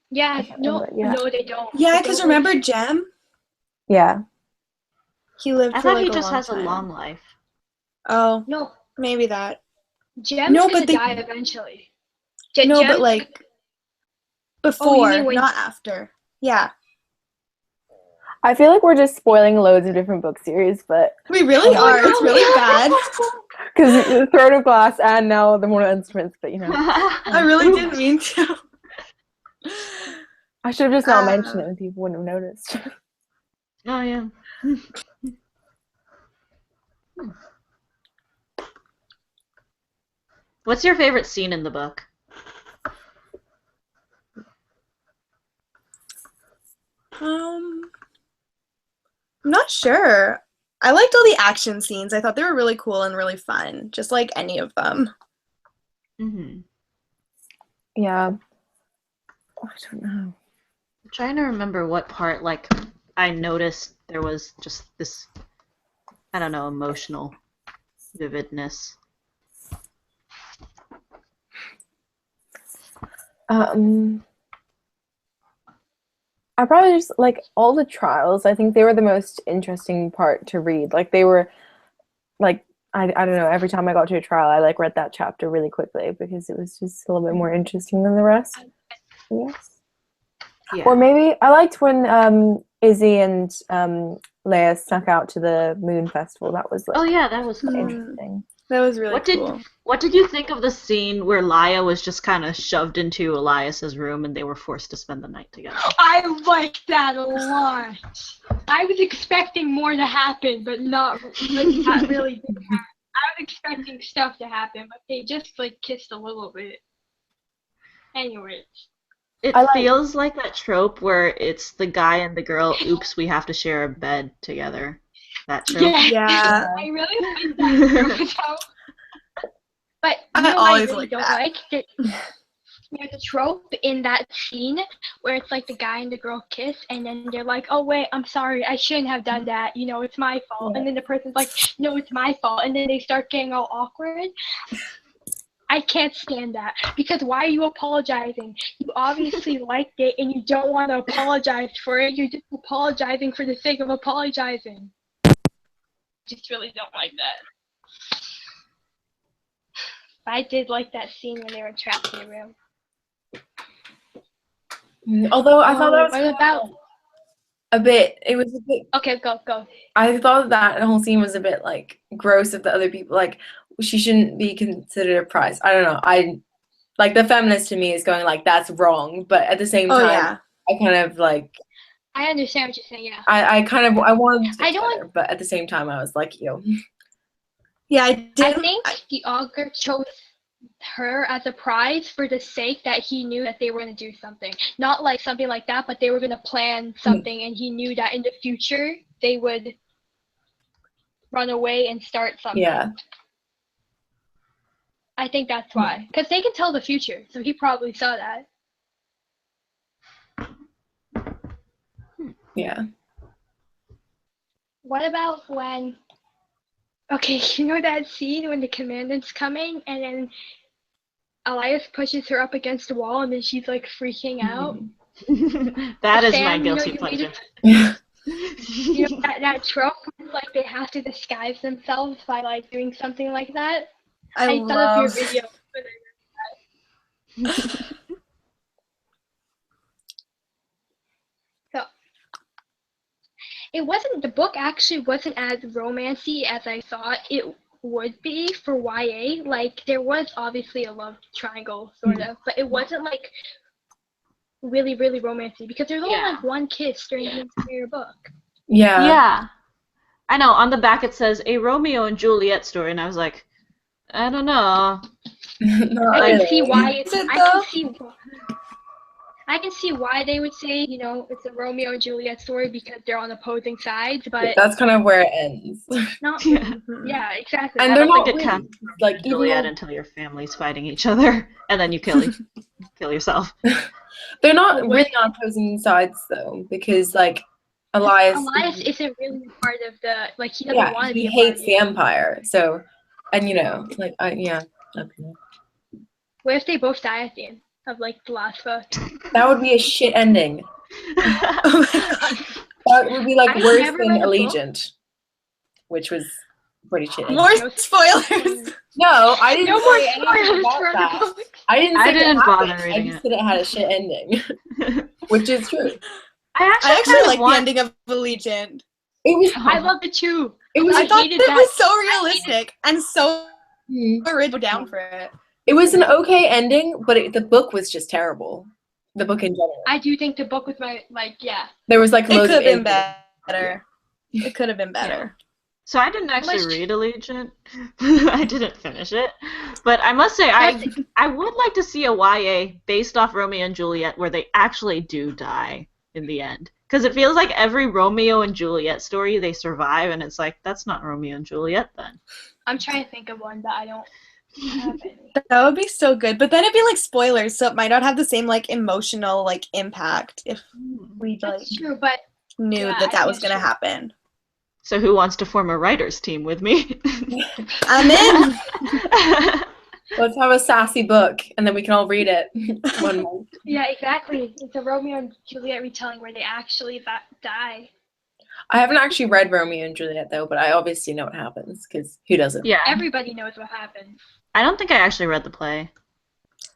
[SPEAKER 2] Yeah, no, they don't.
[SPEAKER 4] Yeah, because remember Jem?
[SPEAKER 1] Yeah.
[SPEAKER 4] He lived
[SPEAKER 3] I
[SPEAKER 4] for
[SPEAKER 3] thought
[SPEAKER 4] like
[SPEAKER 3] he
[SPEAKER 4] a
[SPEAKER 3] just
[SPEAKER 4] long
[SPEAKER 3] has
[SPEAKER 4] time.
[SPEAKER 3] a long life.
[SPEAKER 4] Oh,
[SPEAKER 2] No,
[SPEAKER 4] maybe that.
[SPEAKER 2] Jem's gonna die eventually.
[SPEAKER 4] No, but like before,
[SPEAKER 2] when...
[SPEAKER 4] not after. Yeah.
[SPEAKER 1] I feel like we're just spoiling loads of different book series, but
[SPEAKER 4] we really are. It's really bad.
[SPEAKER 1] Because the Throne of Glass and now the Mortal Instruments, but
[SPEAKER 4] I really didn't mean to.
[SPEAKER 1] I should have just not mentioned it and people wouldn't have noticed.
[SPEAKER 3] Oh yeah. What's your favorite scene in the book?
[SPEAKER 4] I'm not sure. I liked all the action scenes. I thought they were really cool and really fun, just like any of them.
[SPEAKER 3] Mm-hmm.
[SPEAKER 1] Yeah. I don't know.
[SPEAKER 3] I'm trying to remember what part, like, I noticed there was just this, I don't know, emotional vividness.
[SPEAKER 1] I probably just like all the trials. I think they were the most interesting part to read. Like they were like I don't know, every time I got to a trial I like read that chapter really quickly because it was just a little bit more interesting than the rest. Yes.
[SPEAKER 3] Yeah.
[SPEAKER 1] Or maybe I liked when Izzy and Leia snuck out to the moon festival. That was like
[SPEAKER 3] Oh yeah, that was cool.
[SPEAKER 1] interesting.
[SPEAKER 4] That was really
[SPEAKER 3] What
[SPEAKER 4] cool.
[SPEAKER 3] did you think of the scene where Laia was just kind of shoved into Elias's room and they were forced to spend the night together?
[SPEAKER 2] I liked that a lot. I was expecting more to happen, but not like that really did happen. I was expecting stuff to happen, but they just like kissed a little bit. Anyways.
[SPEAKER 3] It feels like that trope where it's the guy and the girl, oops, we have to share a bed together. That trope.
[SPEAKER 4] Yeah.
[SPEAKER 2] I really like that trope. But you know what I really don't like? There's a trope in that scene where it's like the guy and the girl kiss and then they're like, oh wait, I'm sorry, I shouldn't have done that, you know, it's my fault. And then the person's like, no, it's my fault. And then they start getting all awkward. I can't stand that because why are you apologizing? You obviously liked it and you don't want to apologize for it. You're just apologizing for the sake of apologizing. Just really don't like that. But I did like that scene when they were trapped in the room.
[SPEAKER 1] Although I thought that was
[SPEAKER 2] what about
[SPEAKER 1] a bit. It was a bit.
[SPEAKER 2] Okay, go.
[SPEAKER 1] I thought that whole scene was a bit like gross of the other people. Like she shouldn't be considered a prize. I don't know. I like the feminist to me is going like that's wrong, but at the same time, I kind of like.
[SPEAKER 2] I understand what you're saying. Yeah.
[SPEAKER 1] I wanted to.
[SPEAKER 2] I don't.
[SPEAKER 1] Better, but at the same time, I was like you.
[SPEAKER 4] Yeah, I did.
[SPEAKER 2] I think the author chose her as a prize for the sake that he knew that they were going to do something. Not like something like that, but they were going to plan something and he knew that in the future they would run away and start something.
[SPEAKER 1] Yeah.
[SPEAKER 2] I think that's why. Because they can tell the future, so he probably saw that.
[SPEAKER 1] Yeah.
[SPEAKER 2] What about when... Okay, you know that scene when the commandant's coming and then Elias pushes her up against the wall and then she's like freaking out?
[SPEAKER 3] That is my guilty pleasure.
[SPEAKER 2] You know that trope, like they have to disguise themselves by like doing something like that. I thought of your video. So it wasn't. The book actually wasn't as romancy as I thought it would be for YA. Like there was obviously a love triangle sort of, but it wasn't like really, really romancy because there's only like one kiss during the entire book.
[SPEAKER 1] Yeah.
[SPEAKER 3] Yeah. I know, on the back it says a Romeo and Juliet story, and I was like, I don't know.
[SPEAKER 2] I can see why I can see why they would say, you know, it's a Romeo and Juliet story because they're on opposing sides, but
[SPEAKER 1] that's kind of where it ends.
[SPEAKER 2] Yeah, exactly.
[SPEAKER 3] And they're not really, like Juliet until your family's fighting each other, and then you kill yourself.
[SPEAKER 1] They're not really on opposing sides though, because like Elias
[SPEAKER 2] isn't really a part of the he doesn't want to be.
[SPEAKER 1] He hates the Empire, so and you know like okay.
[SPEAKER 2] What if they both die at the end of like the last book?
[SPEAKER 1] That would be a shit ending. Oh my God. That would be like worse than Allegiant, which was pretty shit.
[SPEAKER 4] More spoilers.
[SPEAKER 1] No, I didn't
[SPEAKER 2] say
[SPEAKER 1] anything about that. I didn't bother reading it. I just said it had a shit ending, which is true.
[SPEAKER 4] I actually like the ending of Allegiant.
[SPEAKER 1] It was.
[SPEAKER 2] I loved it too.
[SPEAKER 4] I thought it was so realistic and so original down for it.
[SPEAKER 1] It was an okay ending, but the book was just terrible. The book in general.
[SPEAKER 2] I do think the book was
[SPEAKER 1] There was like
[SPEAKER 4] it could have been better. It could have been better.
[SPEAKER 3] So I didn't actually
[SPEAKER 2] Let's-
[SPEAKER 3] read Allegiant. I didn't finish it. But I must say, I would like to see a YA based off Romeo and Juliet where they actually do die in the end. Because it feels like every Romeo and Juliet story, they survive, and it's like, that's not Romeo and Juliet then.
[SPEAKER 2] I'm trying to think of one, but I don't have any.
[SPEAKER 4] That would be so good. But then it'd be like spoilers, so it might not have the same like emotional like impact if we like
[SPEAKER 2] That's true, but
[SPEAKER 4] knew
[SPEAKER 2] yeah,
[SPEAKER 4] that
[SPEAKER 2] I
[SPEAKER 4] was
[SPEAKER 2] guess
[SPEAKER 4] gonna
[SPEAKER 2] you're-
[SPEAKER 4] happen.
[SPEAKER 3] So who wants to form a writer's team with me?
[SPEAKER 4] I'm in.
[SPEAKER 1] Let's have a SASSy book, and then we can all read it one month.
[SPEAKER 2] yeah, exactly. It's a Romeo and Juliet retelling where they actually die.
[SPEAKER 1] I haven't actually read Romeo and Juliet though, but I obviously know what happens because who doesn't?
[SPEAKER 3] Yeah.
[SPEAKER 2] Everybody knows what happens.
[SPEAKER 3] I don't think I actually read the play.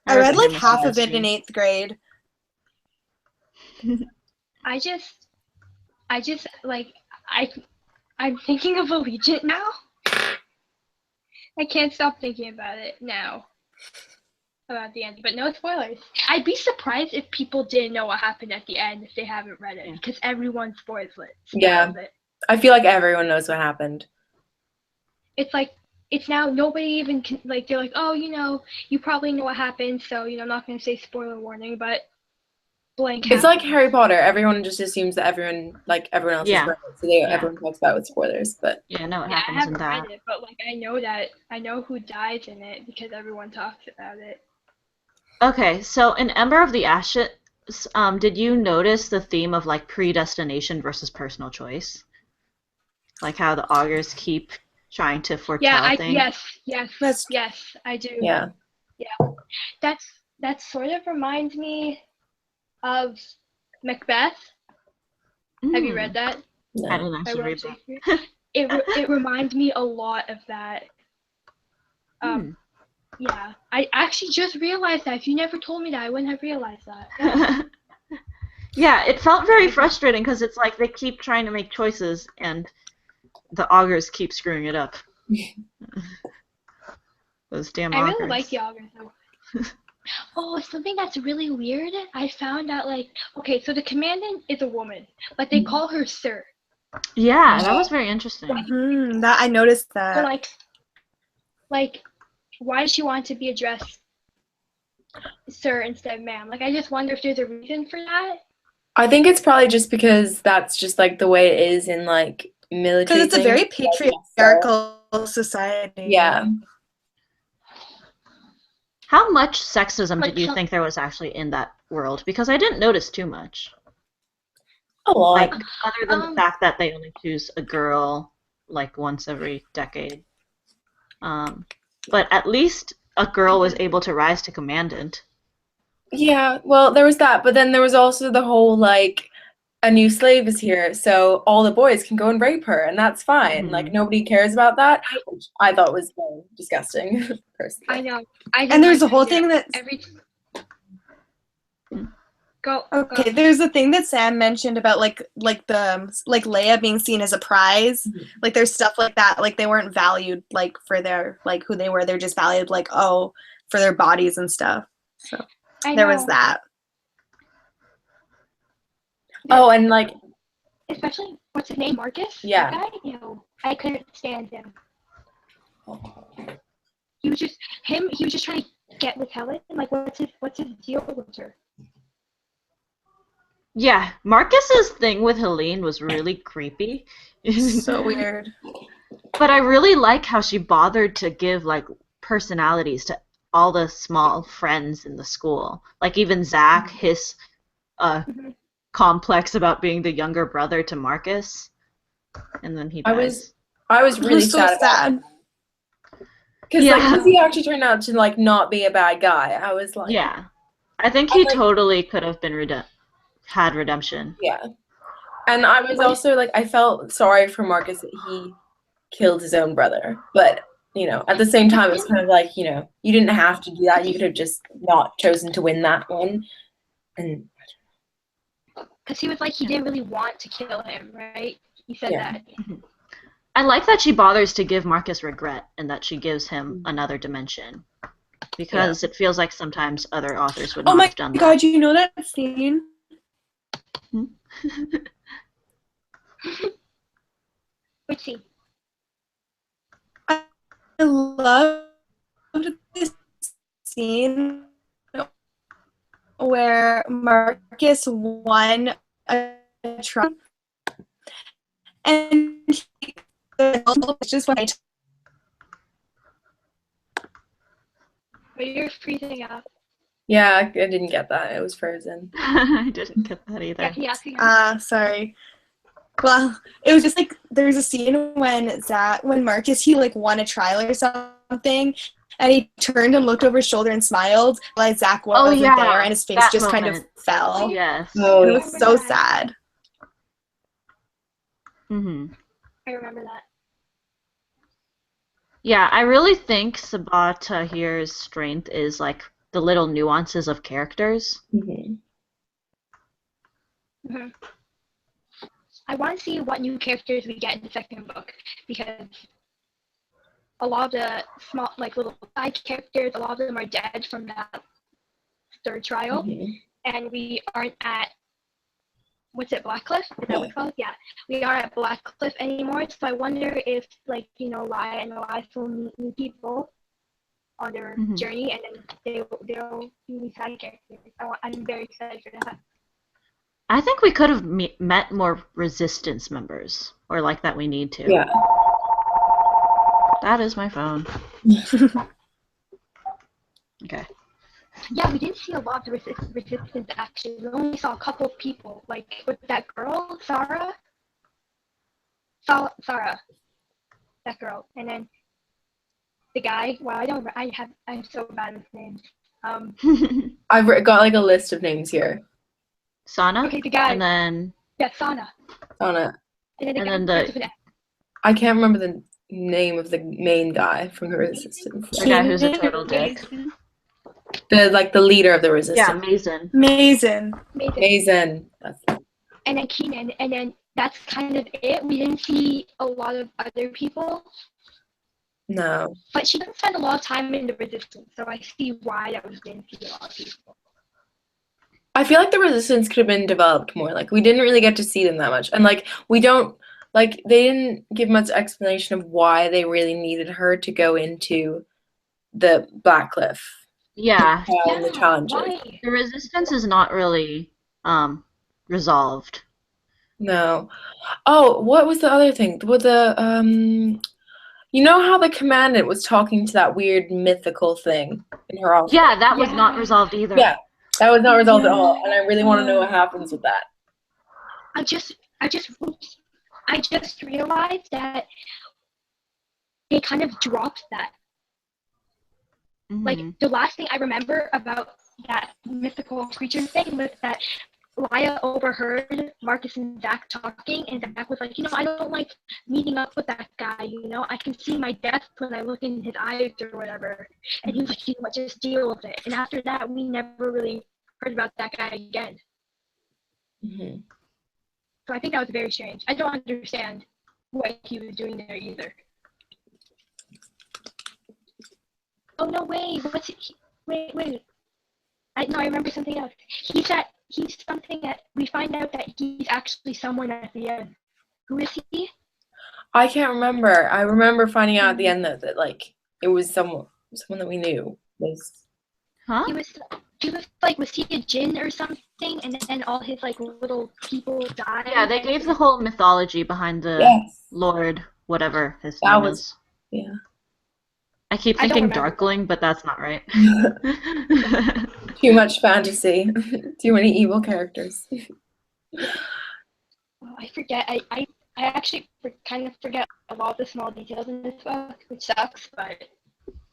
[SPEAKER 4] I read
[SPEAKER 3] the
[SPEAKER 4] like
[SPEAKER 3] Game of
[SPEAKER 4] half of
[SPEAKER 3] Thrones
[SPEAKER 4] it in
[SPEAKER 3] stream.
[SPEAKER 4] 8th grade.
[SPEAKER 2] I just like I'm thinking of Allegiant now. I can't stop thinking about it now. About the end, but no spoilers. I'd be surprised if people didn't know what happened at the end if they haven't read it, because everyone spoils it.
[SPEAKER 1] Yeah.
[SPEAKER 2] It.
[SPEAKER 1] I feel like everyone knows what happened.
[SPEAKER 2] It's like it's now nobody even can, like they're like, oh, you probably know what happened, so I'm not gonna say spoiler warning, but blank.
[SPEAKER 1] It's like
[SPEAKER 2] happens.
[SPEAKER 1] Harry Potter. Everyone just assumes that everyone else
[SPEAKER 3] Yeah.
[SPEAKER 1] has read it, so
[SPEAKER 3] Yeah.
[SPEAKER 1] everyone talks about it with spoilers. But
[SPEAKER 3] Yeah, no, it
[SPEAKER 2] Yeah, I
[SPEAKER 3] happens in
[SPEAKER 2] haven't
[SPEAKER 3] that.
[SPEAKER 2] read it, but like I know who dies in it because everyone talks about it.
[SPEAKER 3] Okay, so in Ember of the Ashes, did you notice the theme of like predestination versus personal choice? Like how the augurs keep trying to foretell things?
[SPEAKER 2] Yes, I do.
[SPEAKER 1] yeah,
[SPEAKER 2] That sort of reminds me of Macbeth. Have you read that?
[SPEAKER 1] no.
[SPEAKER 3] I didn't
[SPEAKER 2] By
[SPEAKER 3] actually
[SPEAKER 2] William
[SPEAKER 3] read that.
[SPEAKER 2] Shakespeare? It reminds me a lot of that. Yeah, I actually just realized that. If you never told me that, I wouldn't have realized that. Yeah.
[SPEAKER 3] Yeah, it felt very frustrating because it's like they keep trying to make choices and the augurs keep screwing it up. Those damn
[SPEAKER 2] I
[SPEAKER 3] augurs.
[SPEAKER 2] really like the augurs though. Oh, something that's really weird. I found out okay, so the commandant is a woman, but they call her Sir.
[SPEAKER 3] Yeah, that was very interesting.
[SPEAKER 4] That I noticed
[SPEAKER 2] So
[SPEAKER 4] that.
[SPEAKER 2] like, why does she want to be addressed Sir instead of ma'am? Like, I just wonder if there's a reason for that.
[SPEAKER 1] I think it's probably just because that's just like the way it is in like military.
[SPEAKER 4] Because it's a very
[SPEAKER 1] things.
[SPEAKER 4] patriarchal society.
[SPEAKER 1] Yeah.
[SPEAKER 3] How much sexism
[SPEAKER 2] Like
[SPEAKER 3] did you
[SPEAKER 2] some-
[SPEAKER 3] think there was actually in that world? Because I didn't notice too much.
[SPEAKER 1] A lot.
[SPEAKER 3] Like, other than the fact that they only choose a girl like once every decade. But at least a girl was able to rise to commandant.
[SPEAKER 1] Yeah, well, there was that, but then there was also the whole like a new slave is here, so all the boys can go and rape her, and that's fine.
[SPEAKER 3] Mhm.
[SPEAKER 1] Like nobody cares about that, which I thought was disgusting. Personally.
[SPEAKER 2] I know.
[SPEAKER 4] And there's a whole thing that
[SPEAKER 2] Go.
[SPEAKER 4] Okay, there's a thing that Sam mentioned about like Leia being seen as a prize. Like there's stuff like that. Like they weren't valued like for their like who they were. They're just valued like for their bodies and stuff. So there was that.
[SPEAKER 1] Oh, and like
[SPEAKER 2] Especially what's his name, Marcus?
[SPEAKER 1] Yeah.
[SPEAKER 2] That guy? I couldn't stand him. He was just trying to get with Helen. Like, what's his deal with her?
[SPEAKER 3] Yeah, Marcus's thing with Helene was really creepy.
[SPEAKER 4] So weird.
[SPEAKER 3] But I really like how she bothered to give like personalities to all the small friends in the school. Like even Zach, his complex about being the younger brother to Marcus, and then he dies.
[SPEAKER 1] I was really
[SPEAKER 4] So
[SPEAKER 1] sad.
[SPEAKER 4] sad.
[SPEAKER 1] Because
[SPEAKER 3] Yeah.
[SPEAKER 1] he actually turned out to like not be a bad guy. I was like,
[SPEAKER 3] Yeah, I think he totally could have been had redemption.
[SPEAKER 1] yeah. And I was also like, I felt sorry for Marcus that he killed his own brother, but at the same time, it's kind of like you didn't have to do that. You could have just not chosen to win that one, and
[SPEAKER 2] Because he was like, he didn't really want to kill him, right? He said that.
[SPEAKER 3] I like that she bothers to give Marcus regret and that she gives him another dimension. Because it feels like sometimes other authors would not have done that.
[SPEAKER 4] Oh my god, you know that scene?
[SPEAKER 2] Which scene?
[SPEAKER 4] loved this scene where Marcus won a trial, and it's just when
[SPEAKER 2] But you're freezing up.
[SPEAKER 1] Yeah, I didn't get that. It was frozen.
[SPEAKER 3] I didn't get that
[SPEAKER 2] Yeah,
[SPEAKER 3] either.
[SPEAKER 2] can you ask again?
[SPEAKER 4] sorry. Well, it was just like there was a scene when Marcus he like won a trial or something, and he turned and looked over his shoulder and smiled. Like Zach wasn't there, and his face
[SPEAKER 3] that
[SPEAKER 4] just kind of
[SPEAKER 3] moment.
[SPEAKER 4] fell.
[SPEAKER 3] Yes.
[SPEAKER 1] Oh,
[SPEAKER 4] And it was so sad.
[SPEAKER 3] Mm-hmm.
[SPEAKER 2] I remember that.
[SPEAKER 3] Yeah, I really think Sabaa Tahir's strength is like the little nuances of characters.
[SPEAKER 1] Mm-hmm.
[SPEAKER 2] Hmm. I want to see what new characters we get in the second book, because a lot of the small, like little side characters, a lot of them are dead from that third trial,
[SPEAKER 1] Mm-hmm.
[SPEAKER 2] and we aren't at, what's it, Blackcliff? Is that what it's called? Yeah, we aren't at Blackcliff anymore. So I wonder if, like, Laya and Elias will meet new people on their journey, and then they'll be side characters. I'm very excited for that.
[SPEAKER 3] I think we could have met more resistance members, or like that we need to.
[SPEAKER 1] Yeah.
[SPEAKER 3] That is my phone. Okay.
[SPEAKER 2] Yeah, we didn't see a lot of resistance actually. We only saw a couple of people, like with that girl, Sarah, that girl, and then the guy. Wow, I'm so bad with names.
[SPEAKER 1] I've got like a list of names here
[SPEAKER 3] Sana.
[SPEAKER 2] Okay, the guy.
[SPEAKER 3] And then.
[SPEAKER 2] Yeah, Sana.
[SPEAKER 1] on it.
[SPEAKER 2] And then the
[SPEAKER 3] And
[SPEAKER 2] guy
[SPEAKER 3] then
[SPEAKER 2] starts with an F.
[SPEAKER 1] I can't remember the name of the main guy from the Resistance.
[SPEAKER 3] The guy who's a total dick.
[SPEAKER 1] The leader of the
[SPEAKER 3] Yeah,
[SPEAKER 1] Resistance.
[SPEAKER 3] Mason.
[SPEAKER 4] Mason.
[SPEAKER 1] Mason. That's
[SPEAKER 2] And then Keenan, and then that's kind of it. We didn't see a lot of other people,
[SPEAKER 1] no.
[SPEAKER 2] but she doesn't spend a lot of time in the Resistance, so I see why that we didn't see a lot of people.
[SPEAKER 1] I feel like the Resistance could have been developed more. Like we didn't really get to see them that much, and like we don't like they didn't give much explanation of why they really needed her to go into the Blackcliff.
[SPEAKER 3] Yeah.
[SPEAKER 1] And the challenges.
[SPEAKER 2] Why?
[SPEAKER 3] The resistance is not really resolved.
[SPEAKER 1] No. Oh, what was the other thing? With the you know how the commandant was talking to that weird mythical thing in her office?
[SPEAKER 3] Yeah, that was not resolved either.
[SPEAKER 1] Yeah, that was not resolved at all, and I really want to know what happens with that.
[SPEAKER 2] I just realized that they kind of dropped that.
[SPEAKER 3] Mm-hmm.
[SPEAKER 2] Like the last thing I remember about that mythical creature thing was that Laya overheard Marcus and Zach talking, and Zach was like, I don't like meeting up with that guy, I can see my death when I look in his eyes or whatever. And he was like, just deal with it. And after that, we never really heard about that guy again.
[SPEAKER 1] Mm-hmm.
[SPEAKER 2] So I think that was very strange. I don't understand what he was doing there either. Oh no! Wait. What's it? Wait. I remember something else. He's something that we find out that he's actually someone at the end. Who is he?
[SPEAKER 1] I can't remember. I remember finding out at the end that like it was someone that we knew was.
[SPEAKER 3] Huh?
[SPEAKER 2] He was like, was he a djinn or something? And then all his like little people died.
[SPEAKER 3] Yeah, they gave the whole mythology behind the Lord, whatever his name is.
[SPEAKER 1] Yeah.
[SPEAKER 3] I keep thinking Darkling, but that's not right.
[SPEAKER 1] Too much fantasy. Too many evil characters.
[SPEAKER 2] Oh, I forget. I actually kind of forget a lot of the small details in this book, which sucks, but...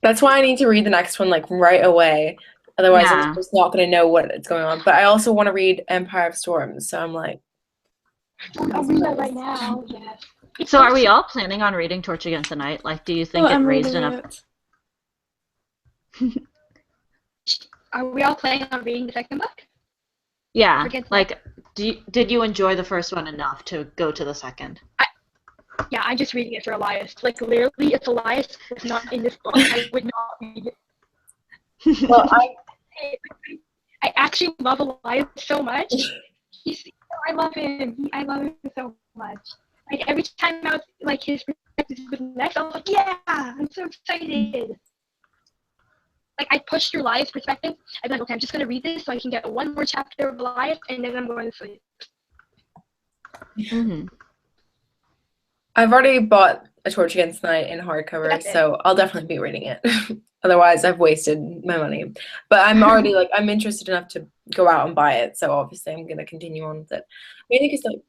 [SPEAKER 1] That's why I need to read the next one like right away. Otherwise, I'm just not going to know what's going on. But I also want to read Empire of Storms, so I'm like...
[SPEAKER 2] I'll read that right now, yes.
[SPEAKER 3] So are we all planning on reading Torch Against the Night? Like, do you think it raised enough...
[SPEAKER 2] Are we all planning on reading the second book?
[SPEAKER 3] Yeah, like, did you enjoy the first one enough to go to the second?
[SPEAKER 2] Yeah, I'm just reading it for Elias. Like, literally, if Elias was not in this book, I would not read it.
[SPEAKER 1] Well,
[SPEAKER 2] I actually love Elias so much. I love him. I love him so much. Like every time I was like his perspective was next, I was like, yeah, I'm so excited. Like I pushed through Elias' perspective. I'd be like, okay, I'm just gonna read this so I can get one more chapter of Elias, and then I'm going to sleep.
[SPEAKER 3] Mm-hmm.
[SPEAKER 1] I've already bought A Torch Against the Night in hardcover, so I'll definitely be reading it. Otherwise, I've wasted my money. But I'm already like, I'm interested enough to go out and buy it, so obviously I'm gonna continue on with it. Mainly because like,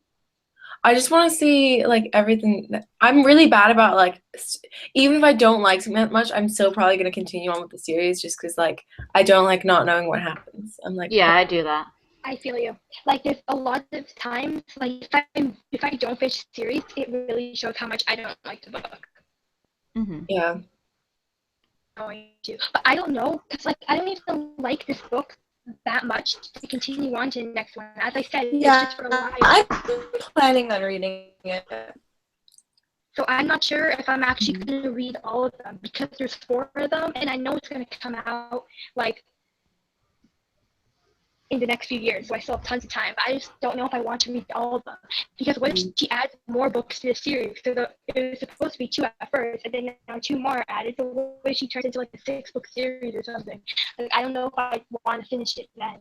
[SPEAKER 1] I just want to see like everything. I'm really bad about like, even if I don't like something that much, I'm still probably gonna continue on with the series just because like I don't like not knowing what happens. I'm like,
[SPEAKER 3] Yeah, I do that.
[SPEAKER 2] I feel you. Like there's a lot of times, like if I don't finish the series, it really shows how much I don't like the book.
[SPEAKER 3] Mm-hmm.
[SPEAKER 1] yeah.
[SPEAKER 2] Going to, but I don't know because like I don't even like this book that much to continue on to the next one. As I said, it's just for a while.
[SPEAKER 4] I'm planning on reading it.
[SPEAKER 2] So I'm not sure if I'm actually going to read all of them because there's 4 of them, and I know it's going to come out like in the next few years, so I still have tons of time. But I just don't know if I want to read all of them because what if she adds more books to the series? So it was supposed to be 2 at first, and then now 2 more are added. So what if she turns into like a 6-book series or something? Like I don't know if I want to finish it then.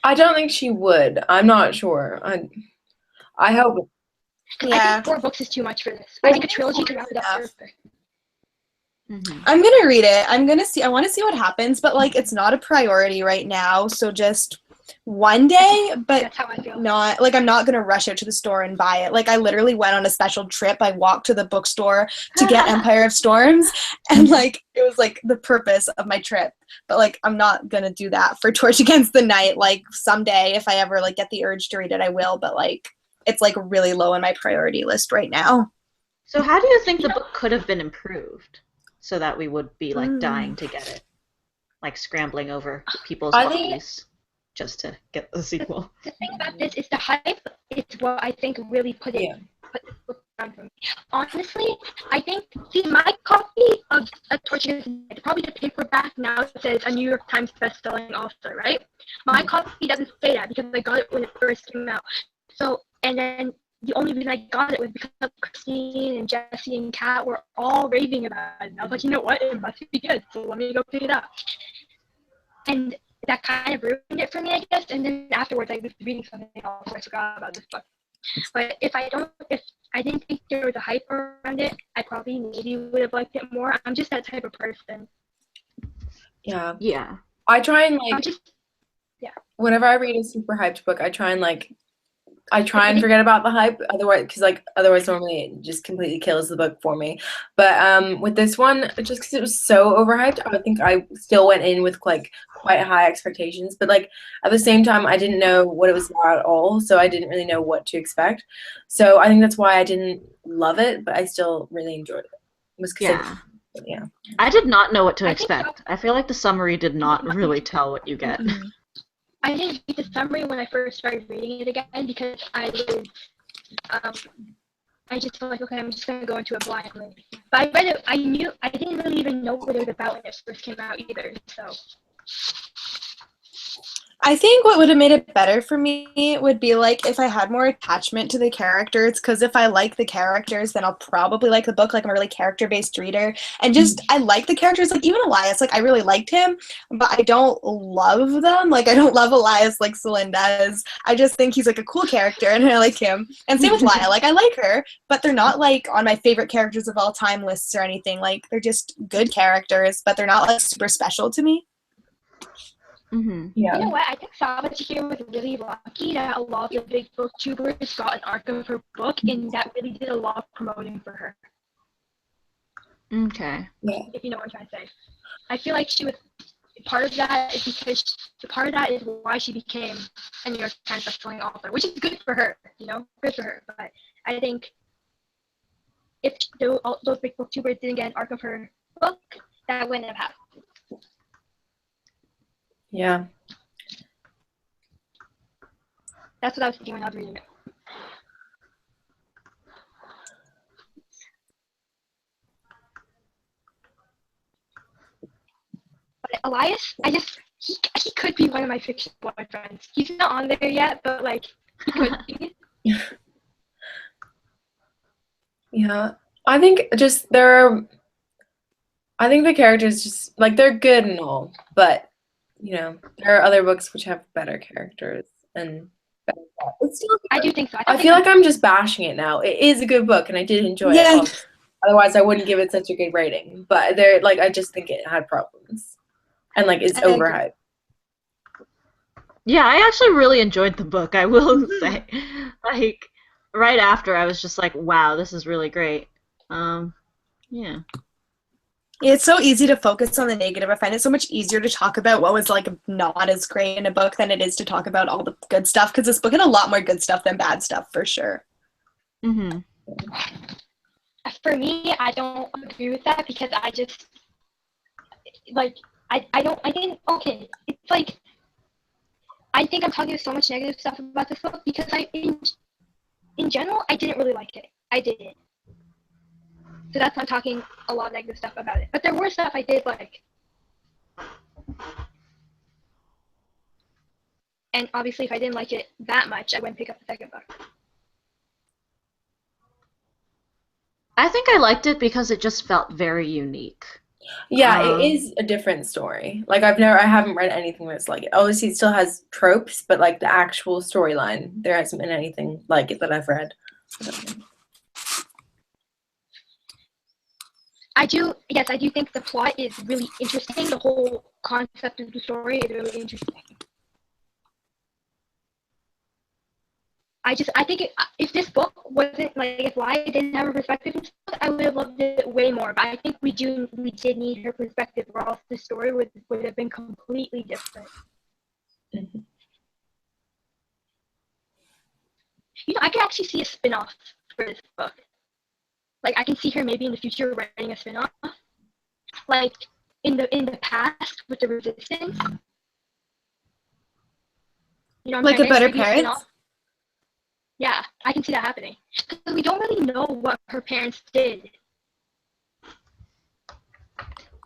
[SPEAKER 1] I don't think she would. I'm not sure. I hope.
[SPEAKER 2] I think 4 books is too much for this. I think a trilogy could wrap it up perfect.
[SPEAKER 3] Mm-hmm.
[SPEAKER 4] I'm gonna read it. I'm gonna see. I want to see what happens, but like it's not a priority right now. So just one day, but
[SPEAKER 2] That's how I feel.
[SPEAKER 4] not like I'm not gonna rush out to the store and buy it. Like I literally went on a special trip. I walked to the bookstore to get Empire of Storms, and like it was like the purpose of my trip. But like I'm not gonna do that for Torch Against the Night. Like someday, if I ever like get the urge to read it, I will. But like it's like really low on my priority list right now.
[SPEAKER 3] So how do you think the book could have been improved so that we would be like dying to get it? Like scrambling over people's bodies just to get the sequel.
[SPEAKER 2] The thing about this is the hype is what I think really put this book down for me. Honestly, I think, see, my copy of A Torch Against the Night, probably the paperback now says a New York Times best-selling author, right? My copy doesn't say that because I got it when it first came out. So, and then the only reason I got it was because Christine and Jesse and Kat were all raving about it. And I was like, you know what? It must be good, so let me go pick it up. And that kind of ruined it for me, I guess. And then afterwards, I was reading something else, so I forgot about this book. But if I didn't think there was a hype around it, I probably maybe would have liked it more. I'm just that type of person.
[SPEAKER 1] Yeah.
[SPEAKER 3] Yeah.
[SPEAKER 1] I try and like, whenever I read a super hyped book, I try and forget about the hype, otherwise normally it just completely kills the book for me. But with this one, just because it was so overhyped, I think I still went in with like quite high expectations. But like at the same time, I didn't know what it was about at all, so I didn't really know what to expect. So I think that's why I didn't love it, but I still really enjoyed it. It was because
[SPEAKER 3] I did not know what to expect. I feel like the summary did not really tell what you get.
[SPEAKER 2] I didn't read the summary when I first started reading it again because I just felt like, okay, I'm just gonna go into it blindly. But I read it. I didn't really even know what it was about when it first came out either. So
[SPEAKER 4] I think what would have made it better for me would be like if I had more attachment to the characters, because if I like the characters, then I'll probably like the book. Like I'm a really character-based reader, and just I like the characters. Like even Elias, like I really liked him, but I don't love them. Like I don't love Elias like Celine does. I just think he's like a cool character, and I like him. And same with Laya. Like I like her, but they're not like on my favorite characters of all time lists or anything. Like they're just good characters, but they're not like super special to me.
[SPEAKER 3] Mm-hmm.
[SPEAKER 1] Yeah.
[SPEAKER 2] You know what? I think Sabaa was really lucky that a lot of the big booktubers got an arc of her book, and that really did a lot of promoting for her.
[SPEAKER 3] Okay.
[SPEAKER 1] Yeah.
[SPEAKER 2] If you know what I'm trying to say. I feel like she was part of that is because part of that is why she became a New York Times bestselling author, which is good for her, you know, good for her. But I think if those big booktubers didn't get an arc of her book, that wouldn't have happened.
[SPEAKER 1] Yeah.
[SPEAKER 2] That's what I was thinking when I was reading it. But Elias, he could be one of my fiction boyfriends. He's not on there yet, but like he could be.
[SPEAKER 1] Yeah, I think just I think the characters just like they're good and all, but there are other books which have better characters and better plot. It's still
[SPEAKER 2] I
[SPEAKER 1] good.
[SPEAKER 2] do think so.
[SPEAKER 1] I feel like I'm just bashing it now. It is a good book, and I did enjoy it.
[SPEAKER 4] Yeah.
[SPEAKER 1] Obviously. Otherwise, I wouldn't give it such a good rating. But I just think it had problems, and like it's
[SPEAKER 4] I agree.
[SPEAKER 1] overhyped.
[SPEAKER 3] Yeah, I actually really enjoyed the book, I will say. Like, right after, I was just like, wow, this is really great. Yeah.
[SPEAKER 4] It's so easy to focus on the negative. I find it so much easier to talk about what was like not as great in a book than it is to talk about all the good stuff, because this book had a lot more good stuff than bad stuff for sure.
[SPEAKER 3] Mm-hmm.
[SPEAKER 2] For me, I don't agree with that because I just like I didn't okay. It's like I think I'm talking so much negative stuff about this book because in general I didn't really like it. I didn't. So that's why I'm talking a lot of negative stuff about it. But there were stuff I did like. And obviously if I didn't like it that much, I wouldn't pick up the second book.
[SPEAKER 3] I think I liked it because it just felt very unique.
[SPEAKER 1] Yeah, it is a different story. Like I haven't read anything that's like it. Obviously, it still has tropes, but like the actual storyline, there hasn't been anything like it that I've read.
[SPEAKER 2] I do think the plot is really interesting. The whole concept of the story is really interesting. I think if this book wasn't like if Lai didn't have a perspective in this book, I would have loved it way more. But I think we did need her perspective, or else the story would have been completely different.
[SPEAKER 1] Mm-hmm.
[SPEAKER 2] I could actually see a spin-off for this book. Like I can see her maybe in the future writing a spin-off, like in the past with the Resistance.
[SPEAKER 4] Like a Better Parents?
[SPEAKER 2] Yeah, I can see that happening. Because we don't really know what her parents did.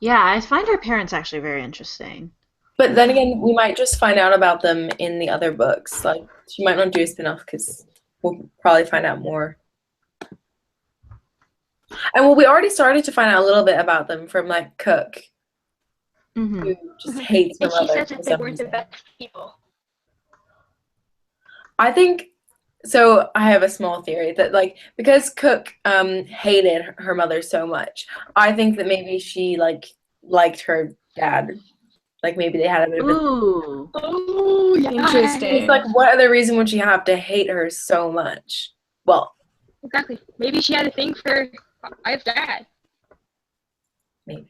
[SPEAKER 3] Yeah, I find her parents actually very interesting.
[SPEAKER 1] But then again, we might just find out about them in the other books. Like she might not do a spin-off because we'll probably find out more. And well, we already started to find out a little bit about them from like Cook, who just hates her mother.
[SPEAKER 2] And she says that they weren't the best people.
[SPEAKER 1] I think so. I have a small theory that like because Cook hated her mother so much, I think that maybe she liked her dad. Like maybe they had a bit of a
[SPEAKER 2] Oh, yeah.
[SPEAKER 4] Interesting.
[SPEAKER 1] It's like what other reason would she have to hate her so much? Well,
[SPEAKER 2] exactly. Maybe she had a thing for I's dad.
[SPEAKER 1] Maybe.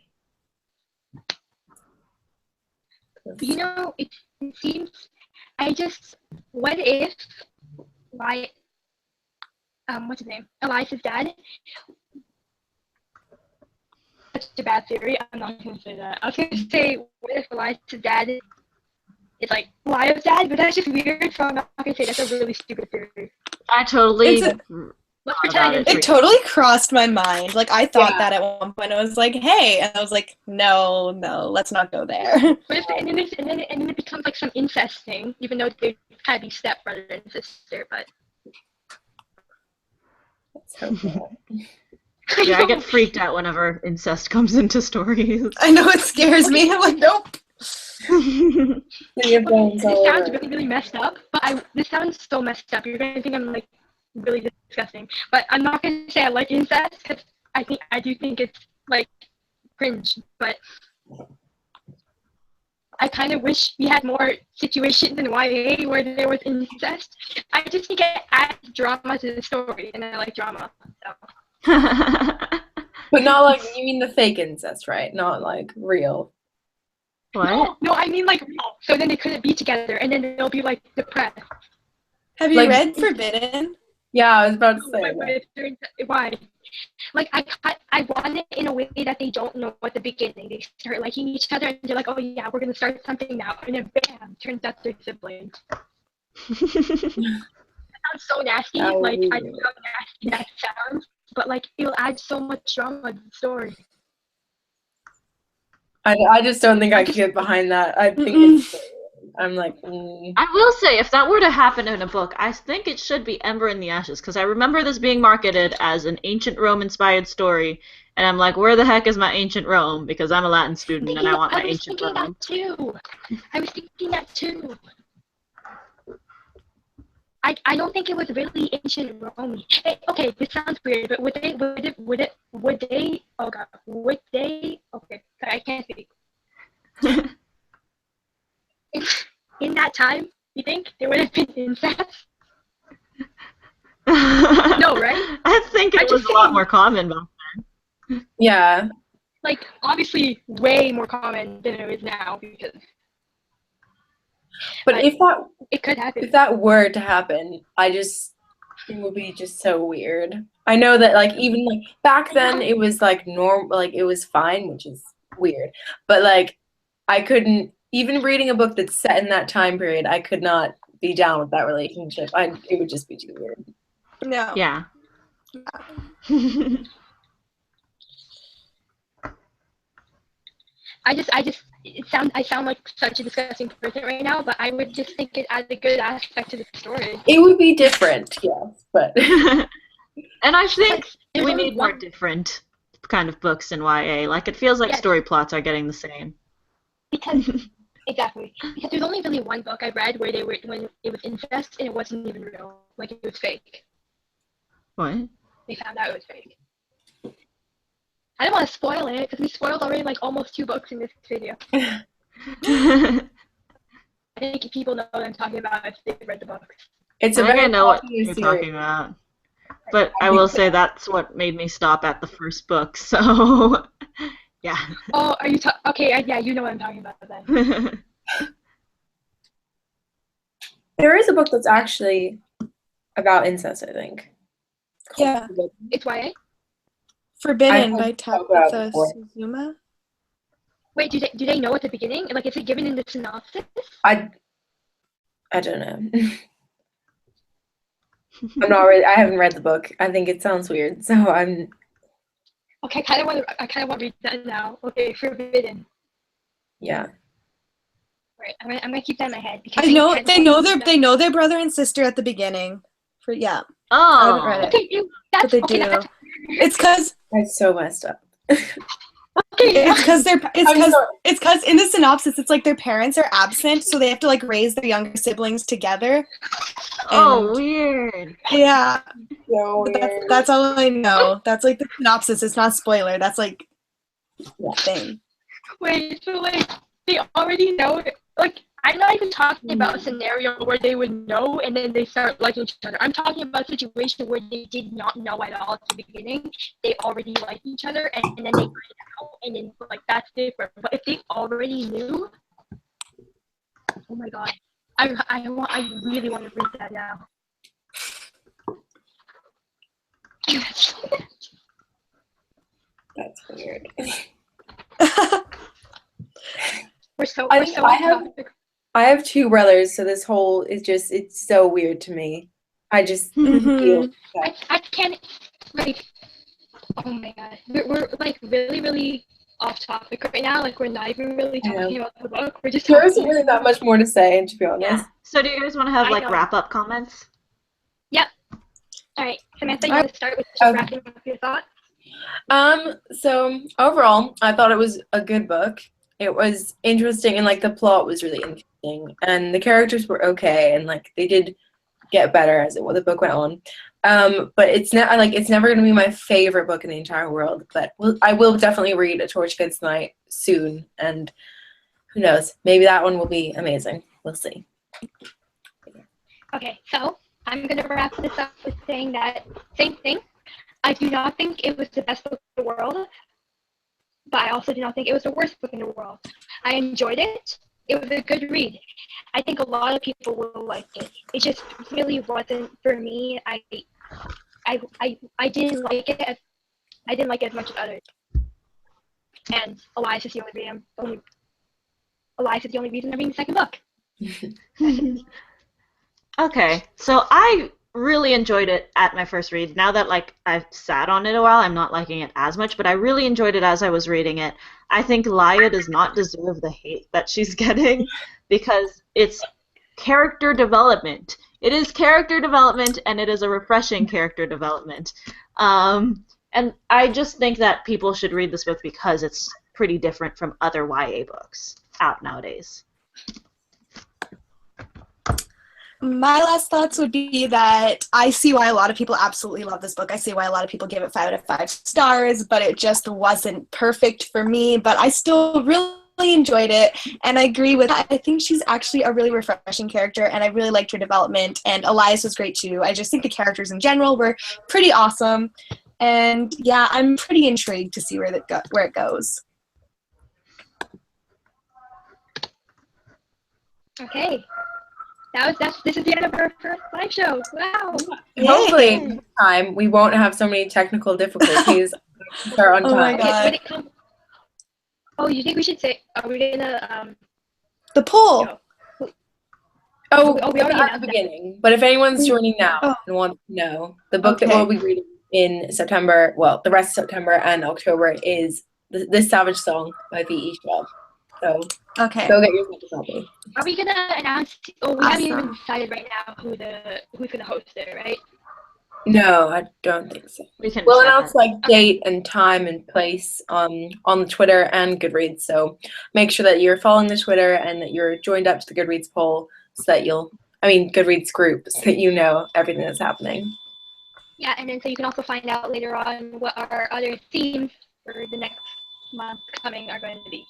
[SPEAKER 2] It seems what if what's his name? Elias's dad. Such a bad theory. I'm not gonna say that. I was gonna say what if Elias's dad is like Elias's dad, but that's just weird, so I'm not gonna say that's a really stupid theory.
[SPEAKER 3] I totally
[SPEAKER 2] Let's pretend
[SPEAKER 4] it totally crossed my mind. Like I thought that at one point. I was like, hey, and I was like, no, let's not go there.
[SPEAKER 2] But and then it becomes like some incest thing, even though they kind of be stepbrother and sister, but
[SPEAKER 3] yeah, I get freaked out whenever incest comes into stories.
[SPEAKER 4] I know, it scares me. I'm like, nope.
[SPEAKER 2] This sounds really, really messed up, but this sounds so messed up. You're gonna think I'm like really disgusting, but I'm not gonna say I like incest because I do think it's like cringe, but I kind of wish we had more situations in YA where there was incest. I just think it adds drama to the story, and I like drama. So.
[SPEAKER 1] But not like, you mean the fake incest, right? Not like real.
[SPEAKER 3] What?
[SPEAKER 2] No, I mean like real. So then they couldn't be together, and then they'll be like depressed.
[SPEAKER 4] Have you read Forbidden?
[SPEAKER 1] Yeah, I was about to say.
[SPEAKER 2] Why? Like I want it in a way that they don't know at the beginning. They start liking each other, and they're like, "Oh yeah, we're gonna start something now," and then bam, turns out they're siblings. That sounds so nasty.
[SPEAKER 1] Oh,
[SPEAKER 2] like I know how nasty that sounds, but like it'll add so much drama to the story.
[SPEAKER 1] I just don't think I could get behind that. I think I'm like,
[SPEAKER 3] I will say, if that were to happen in a book, I think it should be Ember in the Ashes, because I remember this being marketed as an ancient Rome-inspired story, and I'm like, where the heck is my ancient Rome? Because I'm a Latin student and I want my ancient Rome.
[SPEAKER 2] That too. I was thinking that too. I don't think it was really ancient Rome. Hey, okay, this sounds weird, but would they? Oh god, would they? Okay, sorry, I can't speak. In that time, you think there would have been incest? No, right?
[SPEAKER 3] I think it was a lot more common back then.
[SPEAKER 1] yeah.
[SPEAKER 2] Like, obviously, way more common than it is now because.
[SPEAKER 1] But if
[SPEAKER 2] it could happen.
[SPEAKER 1] If that were to happen, it would be just so weird. I know that like even like back then it was like normal, like it was fine, which is weird. But like I couldn't even reading a book that's set in that time period, I could not be down with that relationship. It would just be too weird.
[SPEAKER 4] No.
[SPEAKER 3] Yeah.
[SPEAKER 2] I sound like such a disgusting person right now, but I would just think it adds a good aspect to the story.
[SPEAKER 1] It would be different, yes, but
[SPEAKER 3] and I think
[SPEAKER 2] There's
[SPEAKER 3] we
[SPEAKER 2] only
[SPEAKER 3] need more
[SPEAKER 2] one-
[SPEAKER 3] different kind of books in YA. Like, it feels like
[SPEAKER 2] Yes.
[SPEAKER 3] story plots are getting the same.
[SPEAKER 2] Because exactly. Because there's only really one book I read where when it was incest and it wasn't even real. Like it was fake.
[SPEAKER 3] What?
[SPEAKER 2] They found out it was fake. I don't want to spoil it because we spoiled already like almost 2 books in this video. I think people know what I'm talking about if they've read the books.
[SPEAKER 1] it's
[SPEAKER 3] I
[SPEAKER 1] a
[SPEAKER 3] think
[SPEAKER 1] very
[SPEAKER 3] I know what
[SPEAKER 1] popular
[SPEAKER 3] you're
[SPEAKER 1] series.
[SPEAKER 3] talking about. But I will say that's what made me stop at the first book, so yeah.
[SPEAKER 2] Oh, are you okay, yeah, you know what I'm talking about then.
[SPEAKER 1] There is a book that's actually about incest, I think.
[SPEAKER 4] Yeah.
[SPEAKER 2] It's YA?
[SPEAKER 4] Forbidden
[SPEAKER 1] I
[SPEAKER 4] by
[SPEAKER 1] heard talk about it
[SPEAKER 4] Tabitha
[SPEAKER 1] before.
[SPEAKER 4] Suzuma.
[SPEAKER 2] Wait, do they know at the beginning? Like, is it given in the synopsis?
[SPEAKER 1] I don't know. I haven't read the book. I think it sounds weird, so I'm.
[SPEAKER 2] Okay, I kind of want to read that now. Okay, Forbidden.
[SPEAKER 1] Yeah.
[SPEAKER 2] Right, I'm gonna keep that in my head because
[SPEAKER 4] I know
[SPEAKER 2] kinda
[SPEAKER 4] they
[SPEAKER 2] wanna
[SPEAKER 4] know
[SPEAKER 2] read
[SPEAKER 4] they know their brother and sister at the beginning. I haven't read
[SPEAKER 3] Oh.
[SPEAKER 4] it.
[SPEAKER 2] Okay, that's
[SPEAKER 4] But they
[SPEAKER 2] okay.
[SPEAKER 4] do.
[SPEAKER 2] That's,
[SPEAKER 4] It's cause
[SPEAKER 1] That's so messed up.
[SPEAKER 2] okay.
[SPEAKER 4] it's cause in the synopsis it's like their parents are absent, so they have to like raise their younger siblings together.
[SPEAKER 3] Oh,
[SPEAKER 4] And-
[SPEAKER 3] weird.
[SPEAKER 4] Yeah.
[SPEAKER 1] So
[SPEAKER 4] But
[SPEAKER 1] weird.
[SPEAKER 4] that's all I know. That's like the synopsis. It's not spoiler. That's like the thing.
[SPEAKER 2] Wait, so like they already know. Like I'm not even talking about a scenario where they would know and then they start liking each other. I'm talking about a situation where they did not know at all at the beginning. They already like each other and then they find out and then like that's different. But if they already knew, oh my god, I really want to read that now.
[SPEAKER 1] That's weird.
[SPEAKER 2] We're so
[SPEAKER 1] I
[SPEAKER 2] we're
[SPEAKER 1] think
[SPEAKER 2] so
[SPEAKER 1] I
[SPEAKER 2] off
[SPEAKER 1] have-
[SPEAKER 2] topic.
[SPEAKER 1] I have 2 brothers, so this whole is just, it's so weird to me. I just
[SPEAKER 4] Mhm.
[SPEAKER 1] feel
[SPEAKER 2] I can't like oh my god we're like really off topic right now, like we're not even really talking about the book, we're just
[SPEAKER 1] there
[SPEAKER 2] talking
[SPEAKER 1] isn't really that much more to say, to be honest.
[SPEAKER 3] Yeah. So do you guys want to have
[SPEAKER 2] I
[SPEAKER 3] like
[SPEAKER 2] know.
[SPEAKER 3] wrap-up comments?
[SPEAKER 2] all right, Samantha, you
[SPEAKER 1] I-
[SPEAKER 2] want to start with just
[SPEAKER 1] Okay.
[SPEAKER 2] wrapping up your thoughts?
[SPEAKER 1] So overall, I thought it was a good book. It was interesting, and like the plot was really interesting, and the characters were okay, and like they did get better as the book went on. But it's never gonna be my favorite book in the entire world. But I will definitely read A Torch Against the Night soon, and who knows, maybe that one will be amazing. We'll see.
[SPEAKER 2] Okay, so I'm gonna wrap this up with saying that same thing. I do not think it was the best book in the world, but I also do not think it was the worst book in the world. I enjoyed it. It was a good read. I think a lot of people will like it. It just really wasn't for me. I didn't like it. I didn't like it as much as others. And Elias is the only reason I'm reading the second book.
[SPEAKER 3] Okay, so I really enjoyed it at my first read. Now that like I've sat on it a while, I'm not liking it as much, but I really enjoyed it as I was reading it. I think Laia does not deserve the hate that she's getting because it's character development. It is character development, and it is a refreshing character development. And I just think that people should read this book because it's pretty different from other YA books out nowadays.
[SPEAKER 4] My last thoughts would be that I see why a lot of people absolutely love this book. I see why a lot of people give it 5 out of 5 stars, but it just wasn't perfect for me. But I still really enjoyed it, and I agree with that. I think she's actually a really refreshing character, and I really liked her development, and Elias was great too. I just think the characters in general were pretty awesome, and yeah, I'm pretty intrigued to see where it goes.
[SPEAKER 2] Okay. This is the end of our first live show. Wow.
[SPEAKER 1] Hopefully next time we won't have so many technical difficulties. Start on time.
[SPEAKER 4] Oh my God.
[SPEAKER 2] Oh, you think we should say, are we gonna
[SPEAKER 4] The poll.
[SPEAKER 2] we already
[SPEAKER 1] at the
[SPEAKER 2] announced
[SPEAKER 1] beginning. But if anyone's joining now and wants to know, the book that
[SPEAKER 4] Okay.
[SPEAKER 1] we'll be reading in September, well, the rest of September and October is This Savage Song by V.E. Schwab. So
[SPEAKER 4] Okay.
[SPEAKER 1] go get your copy.
[SPEAKER 2] Are we gonna announce? Oh, we
[SPEAKER 4] Awesome.
[SPEAKER 2] haven't even decided right now who's gonna host it, right?
[SPEAKER 1] No, I don't think so. We'll announce like date and time and place on the Twitter and Goodreads. So make sure that you're following the Twitter and that you're joined up to the Goodreads poll so that Goodreads group so that you know everything that's happening.
[SPEAKER 2] Yeah, and then so you can also find out later on what our other themes for the next month coming are going to be.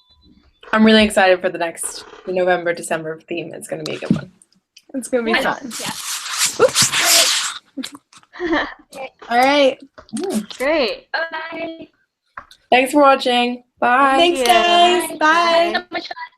[SPEAKER 1] I'm really excited for the November, December theme. It's going to be a good one.
[SPEAKER 4] It's going to be fun.
[SPEAKER 2] Yeah.
[SPEAKER 4] Oops. All right.
[SPEAKER 3] Great.
[SPEAKER 2] Bye.
[SPEAKER 1] Thanks for watching. Bye.
[SPEAKER 4] Thanks, guys. Bye.
[SPEAKER 2] So much fun.